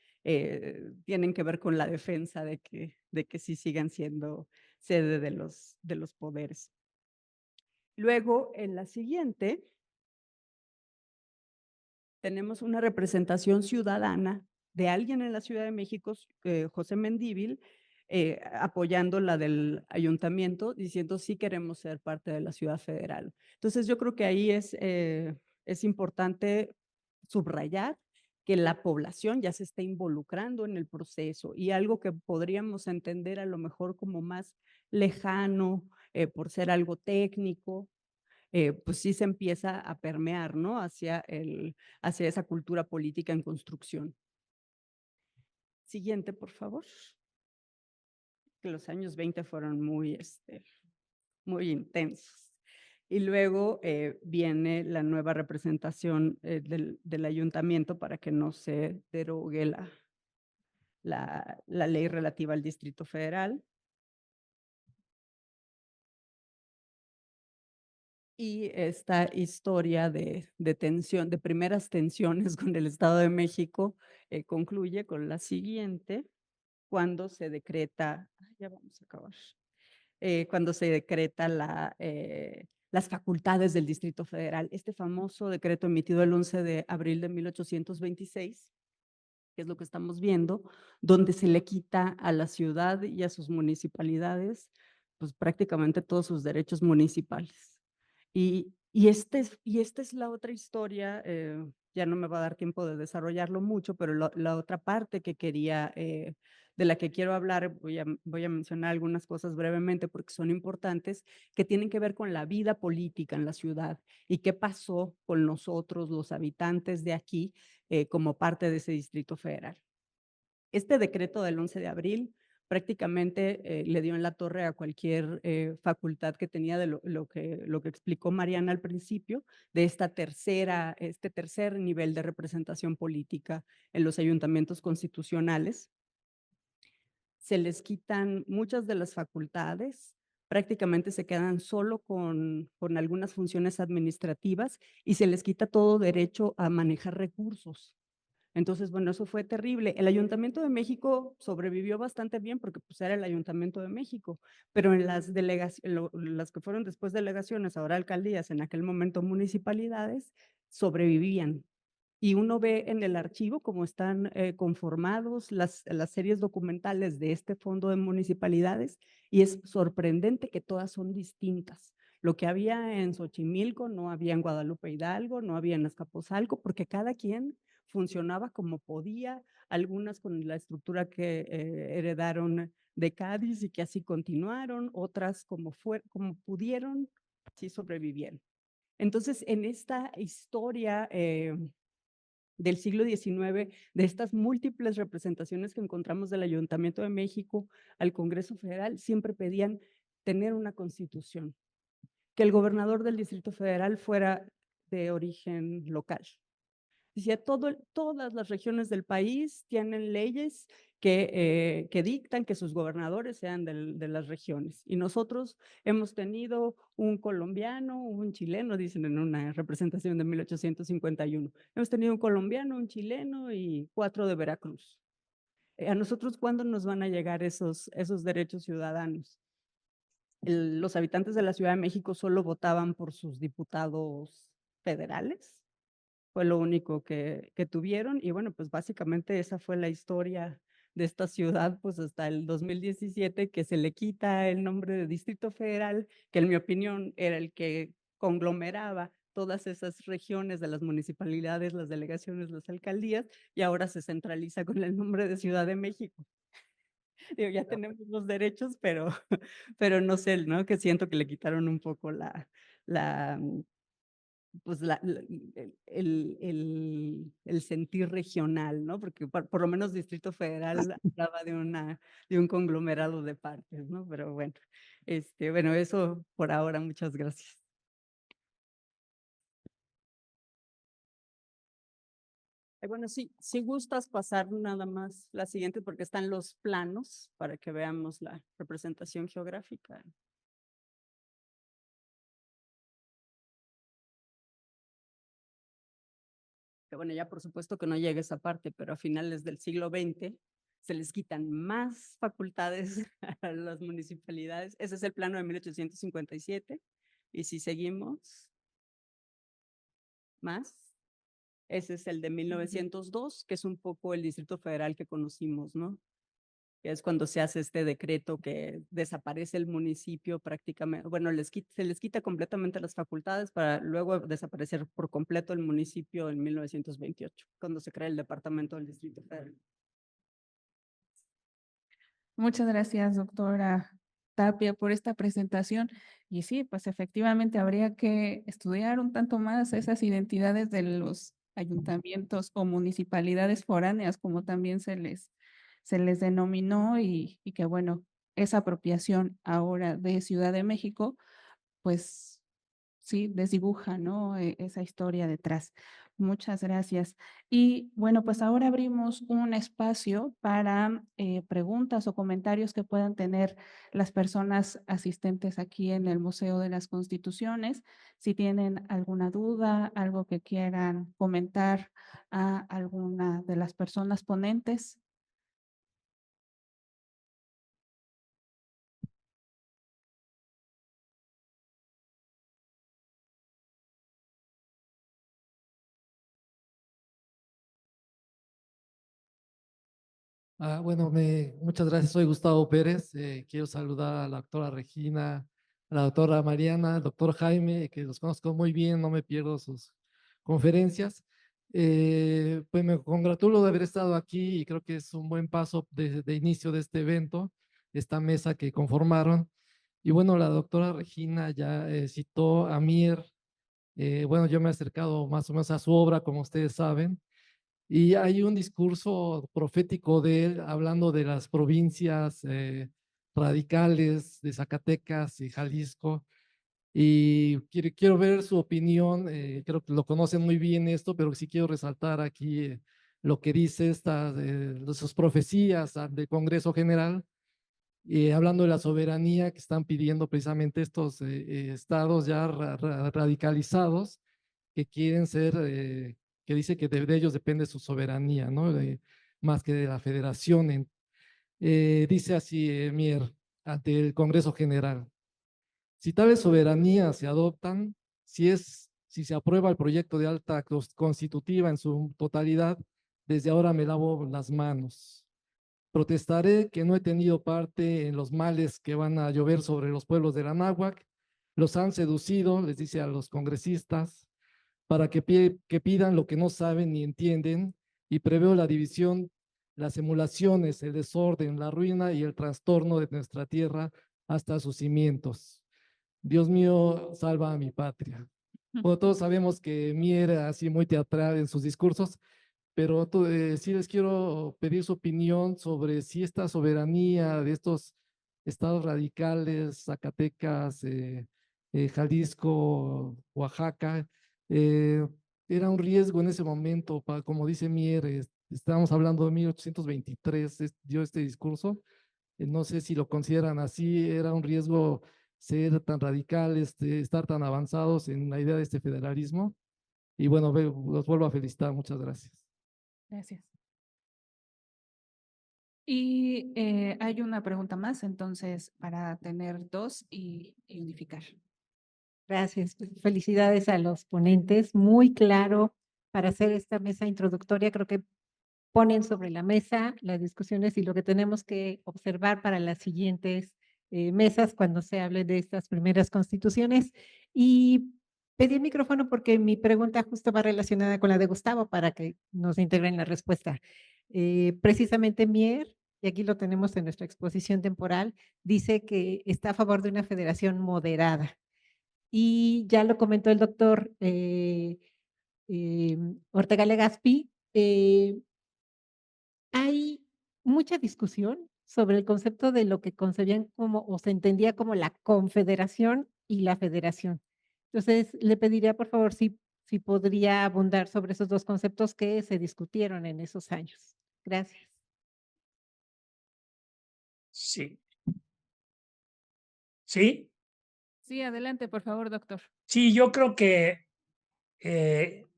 tienen que ver con la defensa de que sí sigan siendo sede de los poderes. Luego, en la siguiente, tenemos una representación ciudadana de alguien en la Ciudad de México, José Mendívil, apoyando la del ayuntamiento, diciendo sí queremos ser parte de la Ciudad Federal. Entonces yo creo que ahí es importante subrayar que la población ya se está involucrando en el proceso, y algo que podríamos entender a lo mejor como más lejano por ser algo técnico, pues sí se empieza a permear, ¿no? hacia esa cultura política en construcción. Siguiente, por favor. Que los años 20 fueron muy intensos. Y luego viene la nueva representación del ayuntamiento para que no se derogue la ley relativa al Distrito Federal. Y esta historia de tensión, de primeras tensiones con el Estado de México, concluye con la siguiente, cuando se decreta, ya vamos a acabar, cuando se decreta las facultades del Distrito Federal. Este famoso decreto emitido el 11 de abril de 1826, que es lo que estamos viendo, donde se le quita a la ciudad y a sus municipalidades, pues prácticamente todos sus derechos municipales. Y esta es la otra historia, ya no me va a dar tiempo de desarrollarlo mucho, pero la otra parte que quería, de la que quiero hablar, voy a mencionar algunas cosas brevemente porque son importantes, que tienen que ver con la vida política en la ciudad y qué pasó con nosotros, los habitantes de aquí, como parte de ese Distrito Federal. Este decreto del 11 de abril prácticamente le dio en la torre a cualquier facultad que tenía de lo que explicó Mariana al principio, de este tercer nivel de representación política en los ayuntamientos constitucionales. Se les quitan muchas de las facultades, prácticamente se quedan solo con algunas funciones administrativas y se les quita todo derecho a manejar recursos. Entonces, bueno, eso fue terrible. El Ayuntamiento de México sobrevivió bastante bien porque pues era el Ayuntamiento de México, pero en las que fueron después delegaciones, ahora alcaldías, en aquel momento municipalidades, sobrevivían. y uno ve en el archivo cómo están conformados las series documentales de este fondo de municipalidades, y es sorprendente que todas son distintas. Lo que había en Xochimilco no había en Guadalupe Hidalgo, no había en Azcapotzalco, porque cada quien funcionaba como podía, algunas con la estructura que heredaron de Cádiz y que así continuaron, otras como pudieron, así sobrevivieron. Entonces, en esta historia del siglo XIX, de estas múltiples representaciones que encontramos del Ayuntamiento de México al Congreso Federal, siempre pedían tener una constitución, que el gobernador del Distrito Federal fuera de origen local. Decía, todas las regiones del país tienen leyes que dictan que sus gobernadores sean de las regiones. Y nosotros hemos tenido un colombiano, un chileno, dicen en una representación de 1851. Hemos tenido un colombiano, un chileno y 4 de Veracruz. ¿A nosotros cuándo nos van a llegar esos derechos ciudadanos? Los habitantes de la Ciudad de México solo votaban por sus diputados federales. Fue lo único que tuvieron, y bueno, pues básicamente esa fue la historia de esta ciudad, pues hasta el 2017, que se le quita el nombre de Distrito Federal, que en mi opinión era el que conglomeraba todas esas regiones de las municipalidades, las delegaciones, las alcaldías, y ahora se centraliza con el nombre de Ciudad de México. Digo, ya tenemos los derechos, pero no sé, ¿no? Que siento que le quitaron un poco pues el sentir regional, ¿no? Porque por lo menos Distrito Federal hablaba de un conglomerado de partes, ¿no? Pero bueno, bueno, eso por ahora, muchas gracias. Bueno, sí, si gustas pasar nada más la siguiente, porque están los planos para que veamos la representación geográfica. Que bueno, ya por supuesto que no llega esa parte, pero a finales del siglo XX se les quitan más facultades a las municipalidades. Ese es el plano de 1857. Y si seguimos más, ese es el de 1902, que es un poco el Distrito Federal que conocimos, ¿no? Que es cuando se hace este decreto que desaparece el municipio prácticamente, bueno, se les quita completamente las facultades para luego desaparecer por completo el municipio en 1928, cuando se crea el departamento del Distrito Federal. Muchas gracias, doctora Tapia, por esta presentación. Y sí, pues efectivamente habría que estudiar un tanto más esas identidades de los ayuntamientos o municipalidades foráneas, como también se les denominó, y que bueno, esa apropiación ahora de Ciudad de México, pues sí, desdibuja, ¿no? Esa historia detrás. Muchas gracias. Y bueno, pues ahora abrimos un espacio para preguntas o comentarios que puedan tener las personas asistentes aquí en el Museo de las Constituciones. Si tienen alguna duda, algo que quieran comentar a alguna de las personas ponentes. Bueno, muchas gracias. Soy Gustavo Pérez. Quiero saludar a la doctora Regina, a la doctora Mariana, al doctor Jaime, que los conozco muy bien, no me pierdo sus conferencias. Pues me congratulo de haber estado aquí y creo que es un buen paso de inicio de este evento, esta mesa que conformaron. Y bueno, la doctora Regina ya citó a Mier. Bueno, yo me he acercado más o menos a su obra, como ustedes saben. Y hay un discurso profético de él hablando de las provincias radicales de Zacatecas y Jalisco. Y quiero ver su opinión. Creo que lo conocen muy bien esto, pero sí quiero resaltar aquí lo que dice sus profecías del Congreso General, hablando de la soberanía que están pidiendo precisamente estos estados ya radicalizados que quieren ser, que dice que de ellos depende su soberanía, ¿no? Más que de la federación. Dice así Mier ante el Congreso General: si tales soberanías se adoptan, si es si se aprueba el proyecto de acta constitutiva en su totalidad, desde ahora me lavo las manos. Protestaré que no he tenido parte en los males que van a llover sobre los pueblos de Anáhuac. Los han seducido, les dice a los congresistas, para que pidan lo que no saben ni entienden, y preveo la división, las emulaciones, el desorden, la ruina y el trastorno de nuestra tierra hasta sus cimientos. Dios mío, salva a mi patria. Bueno, todos sabemos que Mier era así muy teatral en sus discursos, pero sí les quiero pedir su opinión sobre si esta soberanía de estos estados radicales, Zacatecas, Jalisco, Oaxaca, eh, era un riesgo en ese momento, como dice Mier, estábamos hablando de 1823, dio este discurso, no sé si lo consideran así, era un riesgo ser tan radicales, estar tan avanzados en la idea de este federalismo. Y bueno, los vuelvo a felicitar, muchas gracias. Gracias. Y hay una pregunta más, entonces, para tener dos y unificar. Gracias. Felicidades a los ponentes. Muy claro para hacer esta mesa introductoria. Creo que ponen sobre la mesa las discusiones y lo que tenemos que observar para las siguientes mesas cuando se hable de estas primeras constituciones. Y pedí el micrófono porque mi pregunta justo va relacionada con la de Gustavo para que nos integren la respuesta. Precisamente Mier, y aquí lo tenemos en nuestra exposición temporal, dice que está a favor de una federación moderada. Y ya lo comentó el doctor Ortega Legazpi, hay mucha discusión sobre el concepto de lo que concebían como o se entendía como la confederación y la federación. Entonces, le pediría por favor si podría abundar sobre esos dos conceptos que se discutieron en esos años. Gracias. Sí. ¿Sí? Sí, adelante, por favor, doctor. Sí, yo creo que el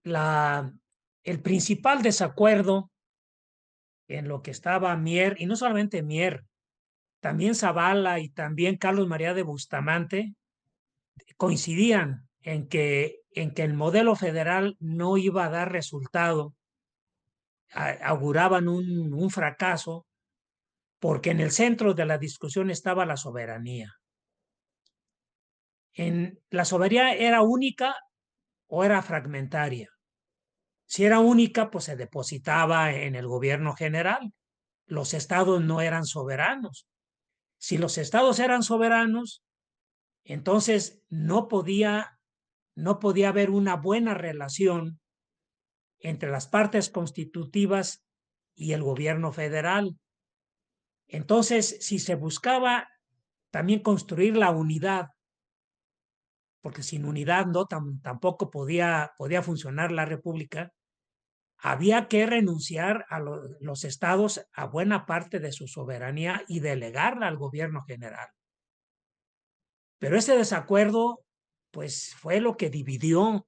principal desacuerdo en lo que estaba Mier, y no solamente Mier, también Zavala y también Carlos María de Bustamante, coincidían en que el modelo federal no iba a dar resultado, auguraban un fracaso, porque en el centro de la discusión estaba la soberanía. La soberanía era única o era fragmentaria. Si era única, pues se depositaba en el gobierno general. Los estados no eran soberanos. Si los estados eran soberanos, entonces no podía haber una buena relación entre las partes constitutivas y el gobierno federal. Entonces, si se buscaba también construir la unidad, porque sin unidad tampoco podía funcionar la república, había que renunciar a los estados a buena parte de su soberanía y delegarla al gobierno general. Pero ese desacuerdo, pues, fue lo que dividió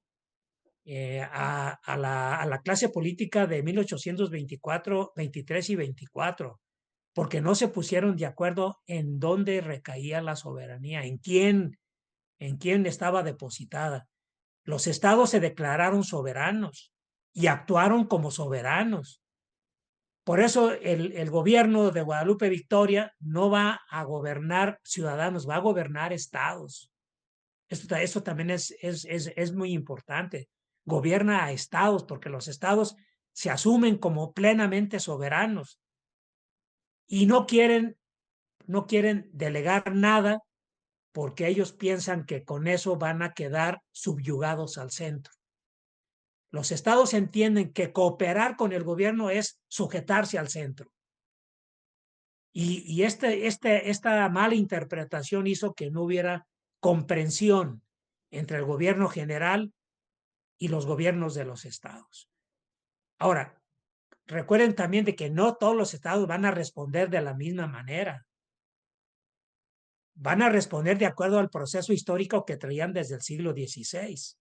a la clase política de 1824, 23 y 24, porque no se pusieron de acuerdo en dónde recaía la soberanía, en quién estaba depositada. Los estados se declararon soberanos y actuaron como soberanos. Por eso el gobierno de Guadalupe Victoria no va a gobernar ciudadanos, va a gobernar estados. Esto también es muy importante. Gobierna a estados, porque los estados se asumen como plenamente soberanos y no quieren delegar nada, porque ellos piensan que con eso van a quedar subyugados al centro. Los estados entienden que cooperar con el gobierno es sujetarse al centro. Y esta mala interpretación hizo que no hubiera comprensión entre el gobierno general y los gobiernos de los estados. Ahora, recuerden también de que no todos los estados van a responder de la misma manera. Van a responder de acuerdo al proceso histórico que traían desde el siglo XVI.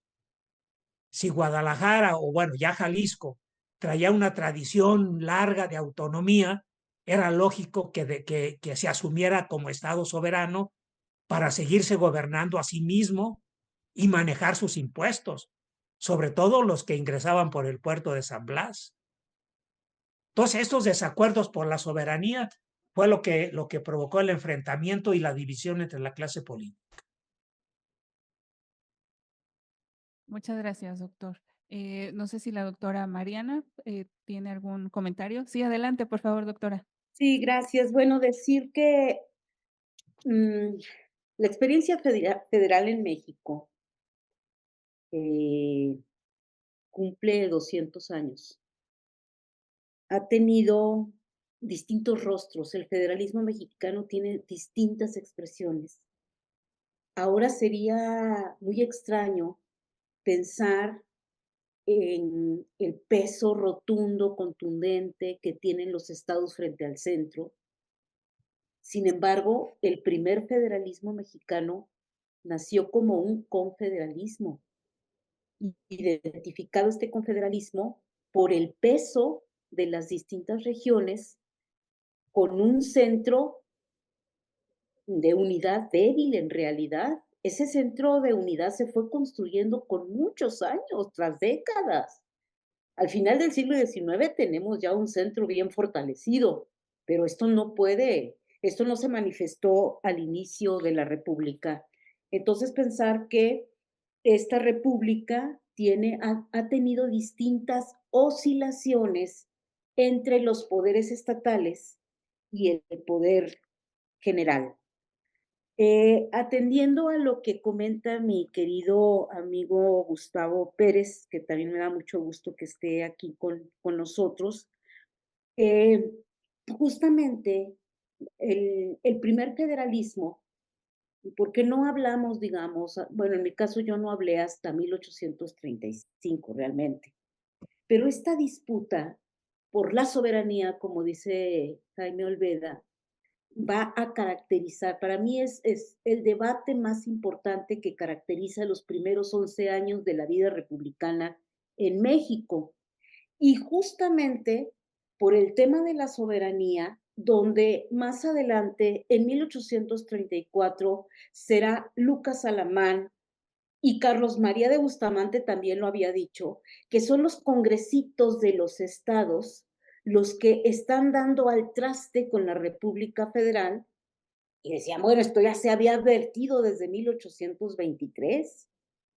Si Guadalajara, o bueno, ya Jalisco, traía una tradición larga de autonomía, era lógico que se asumiera como Estado soberano para seguirse gobernando a sí mismo y manejar sus impuestos. sobre todo los que ingresaban por el puerto de San Blas. Entonces, estos desacuerdos por la soberanía fue lo que provocó el enfrentamiento y la división entre la clase política. Muchas gracias, doctor. No sé si la doctora Mariana tiene algún comentario. Sí, adelante, por favor, doctora. Sí, gracias. Bueno, decir que la experiencia federal en México cumple 200 años. Ha tenido distintos rostros. El federalismo mexicano tiene distintas expresiones. Ahora sería muy extraño pensar en el peso rotundo, contundente que tienen los estados frente al centro. Sin embargo, el primer federalismo mexicano nació como un confederalismo, y identificado este confederalismo por el peso de las distintas regiones, con un centro de unidad débil en realidad. Ese centro de unidad se fue construyendo con muchos años, tras décadas. Al final del siglo XIX tenemos ya un centro bien fortalecido, pero esto no se manifestó al inicio de la República. Entonces, pensar que esta República ha tenido distintas oscilaciones entre los poderes estatales y el poder general. Atendiendo a lo que comenta mi querido amigo Gustavo Pérez, que también me da mucho gusto que esté aquí con nosotros, justamente el primer federalismo, ¿y por qué no hablamos, digamos? Bueno, en mi caso yo no hablé hasta 1835 realmente, pero esta disputa por la soberanía, como dice Jaime Olveda, va a caracterizar, para mí es el debate más importante que caracteriza los primeros 11 años de la vida republicana en México. Y justamente por el tema de la soberanía, donde más adelante, en 1834, será Lucas Alamán, y Carlos María de Bustamante también lo había dicho, que son los congresitos de los estados los que están dando al traste con la República Federal. Y decían, bueno, esto ya se había advertido desde 1823,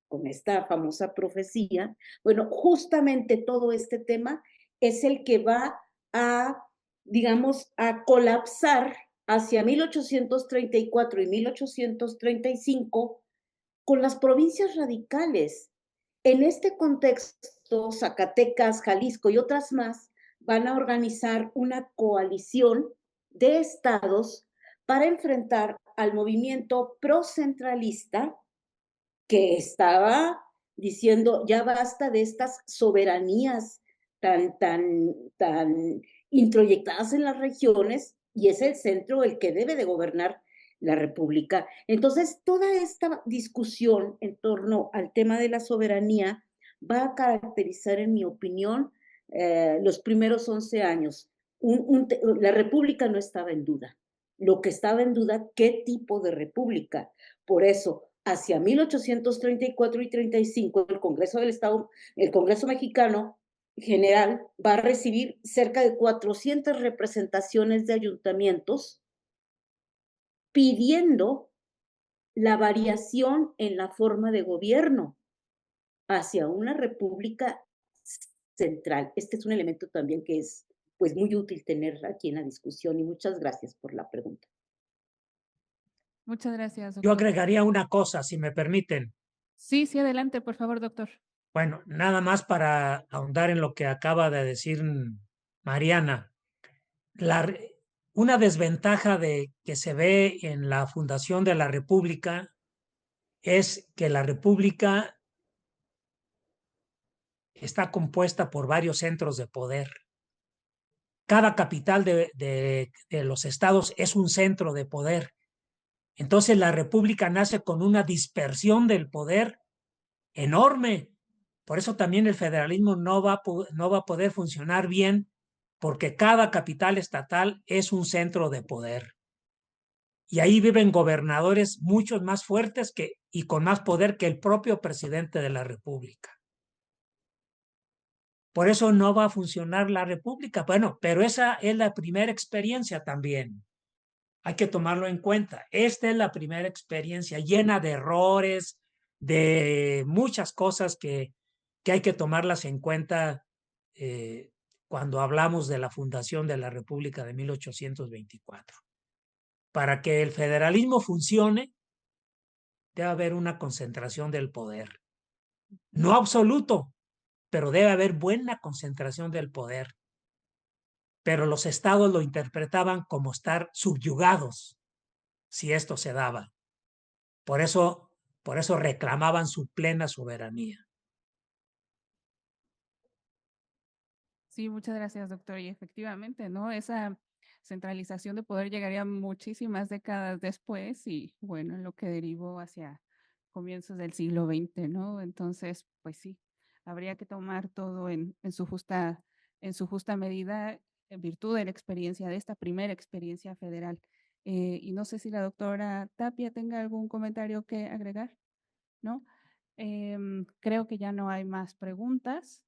con esta famosa profecía. Bueno, justamente todo este tema es el que va a, digamos, a colapsar hacia 1834 y 1835 con las provincias radicales. En este contexto, Zacatecas, Jalisco y otras más van a organizar una coalición de estados para enfrentar al movimiento procentralista que estaba diciendo ya basta de estas soberanías tan introyectadas en las regiones, y es el centro el que debe de gobernar la República. Entonces, toda esta discusión en torno al tema de la soberanía va a caracterizar, en mi opinión, los primeros 11 años. La República no estaba en duda. Lo que estaba en duda, ¿qué tipo de República? Por eso, hacia 1834 y 35, el Congreso del Estado, el Congreso mexicano general, va a recibir cerca de 400 representaciones de ayuntamientos pidiendo la variación en la forma de gobierno hacia una república central. Este es un elemento también que es pues muy útil tener aquí en la discusión, y muchas gracias por la pregunta. Muchas gracias, Yo doctor. agregaría una cosa, si me permiten. Sí, sí, adelante, por favor, doctor. Bueno, nada más para ahondar en lo que acaba de decir Mariana. Una desventaja que se ve en la fundación de la República es que la República está compuesta por varios centros de poder. Cada capital de los estados es un centro de poder. Entonces la República nace con una dispersión del poder enorme. Por eso también el federalismo no va a poder funcionar bien, porque cada capital estatal es un centro de poder. Y ahí viven gobernadores muchos más fuertes y con más poder que el propio presidente de la República. Por eso no va a funcionar la república. Bueno, pero esa es la primera experiencia también. Hay que tomarlo en cuenta. Esta es la primera experiencia llena de errores, de muchas cosas que hay que tomarlas en cuenta cuando hablamos de la fundación de la República de 1824. Para que el federalismo funcione, debe haber una concentración del poder. No absoluto, pero debe haber buena concentración del poder. Pero los estados lo interpretaban como estar subyugados si esto se daba. Por eso reclamaban su plena soberanía. Sí, muchas gracias, doctor. Y efectivamente, ¿no? Esa centralización de poder llegaría muchísimas décadas después y, bueno, lo que derivó hacia comienzos del siglo XX, ¿no? Entonces, pues sí, habría que tomar todo en su justa medida en virtud de la experiencia, de esta primera experiencia federal. Y no sé si la doctora Tapia tenga algún comentario que agregar, ¿no? Creo que ya no hay más preguntas.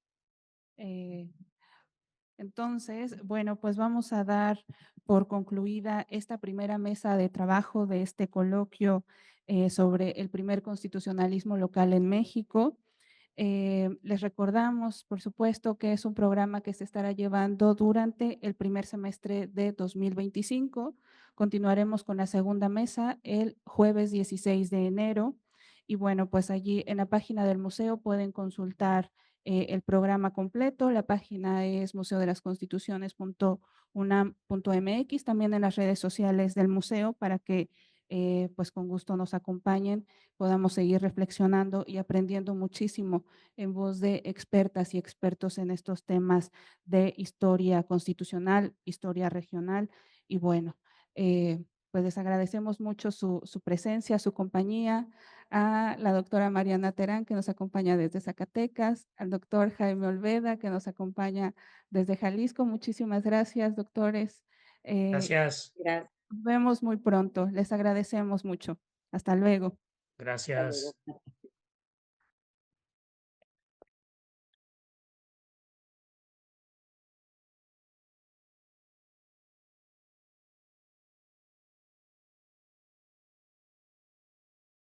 Entonces, bueno, pues vamos a dar por concluida esta primera mesa de trabajo de este coloquio sobre el primer constitucionalismo local en México. Les recordamos, por supuesto, que es un programa que se estará llevando durante el primer semestre de 2025. Continuaremos con la segunda mesa el jueves 16 de enero. Y bueno, pues allí en la página del museo pueden consultar el programa completo. La página es museodelasconstituciones.unam.mx, también en las redes sociales del museo para que pues con gusto nos acompañen, podamos seguir reflexionando y aprendiendo muchísimo en voz de expertas y expertos en estos temas de historia constitucional, historia regional y bueno, pues les agradecemos mucho su presencia, su compañía, a la doctora Mariana Terán, que nos acompaña desde Zacatecas, al doctor Jaime Olveda, que nos acompaña desde Jalisco. Muchísimas gracias, doctores. Gracias. Gracias. Nos vemos muy pronto. Les agradecemos mucho. Hasta luego. Hasta Gracias. luego.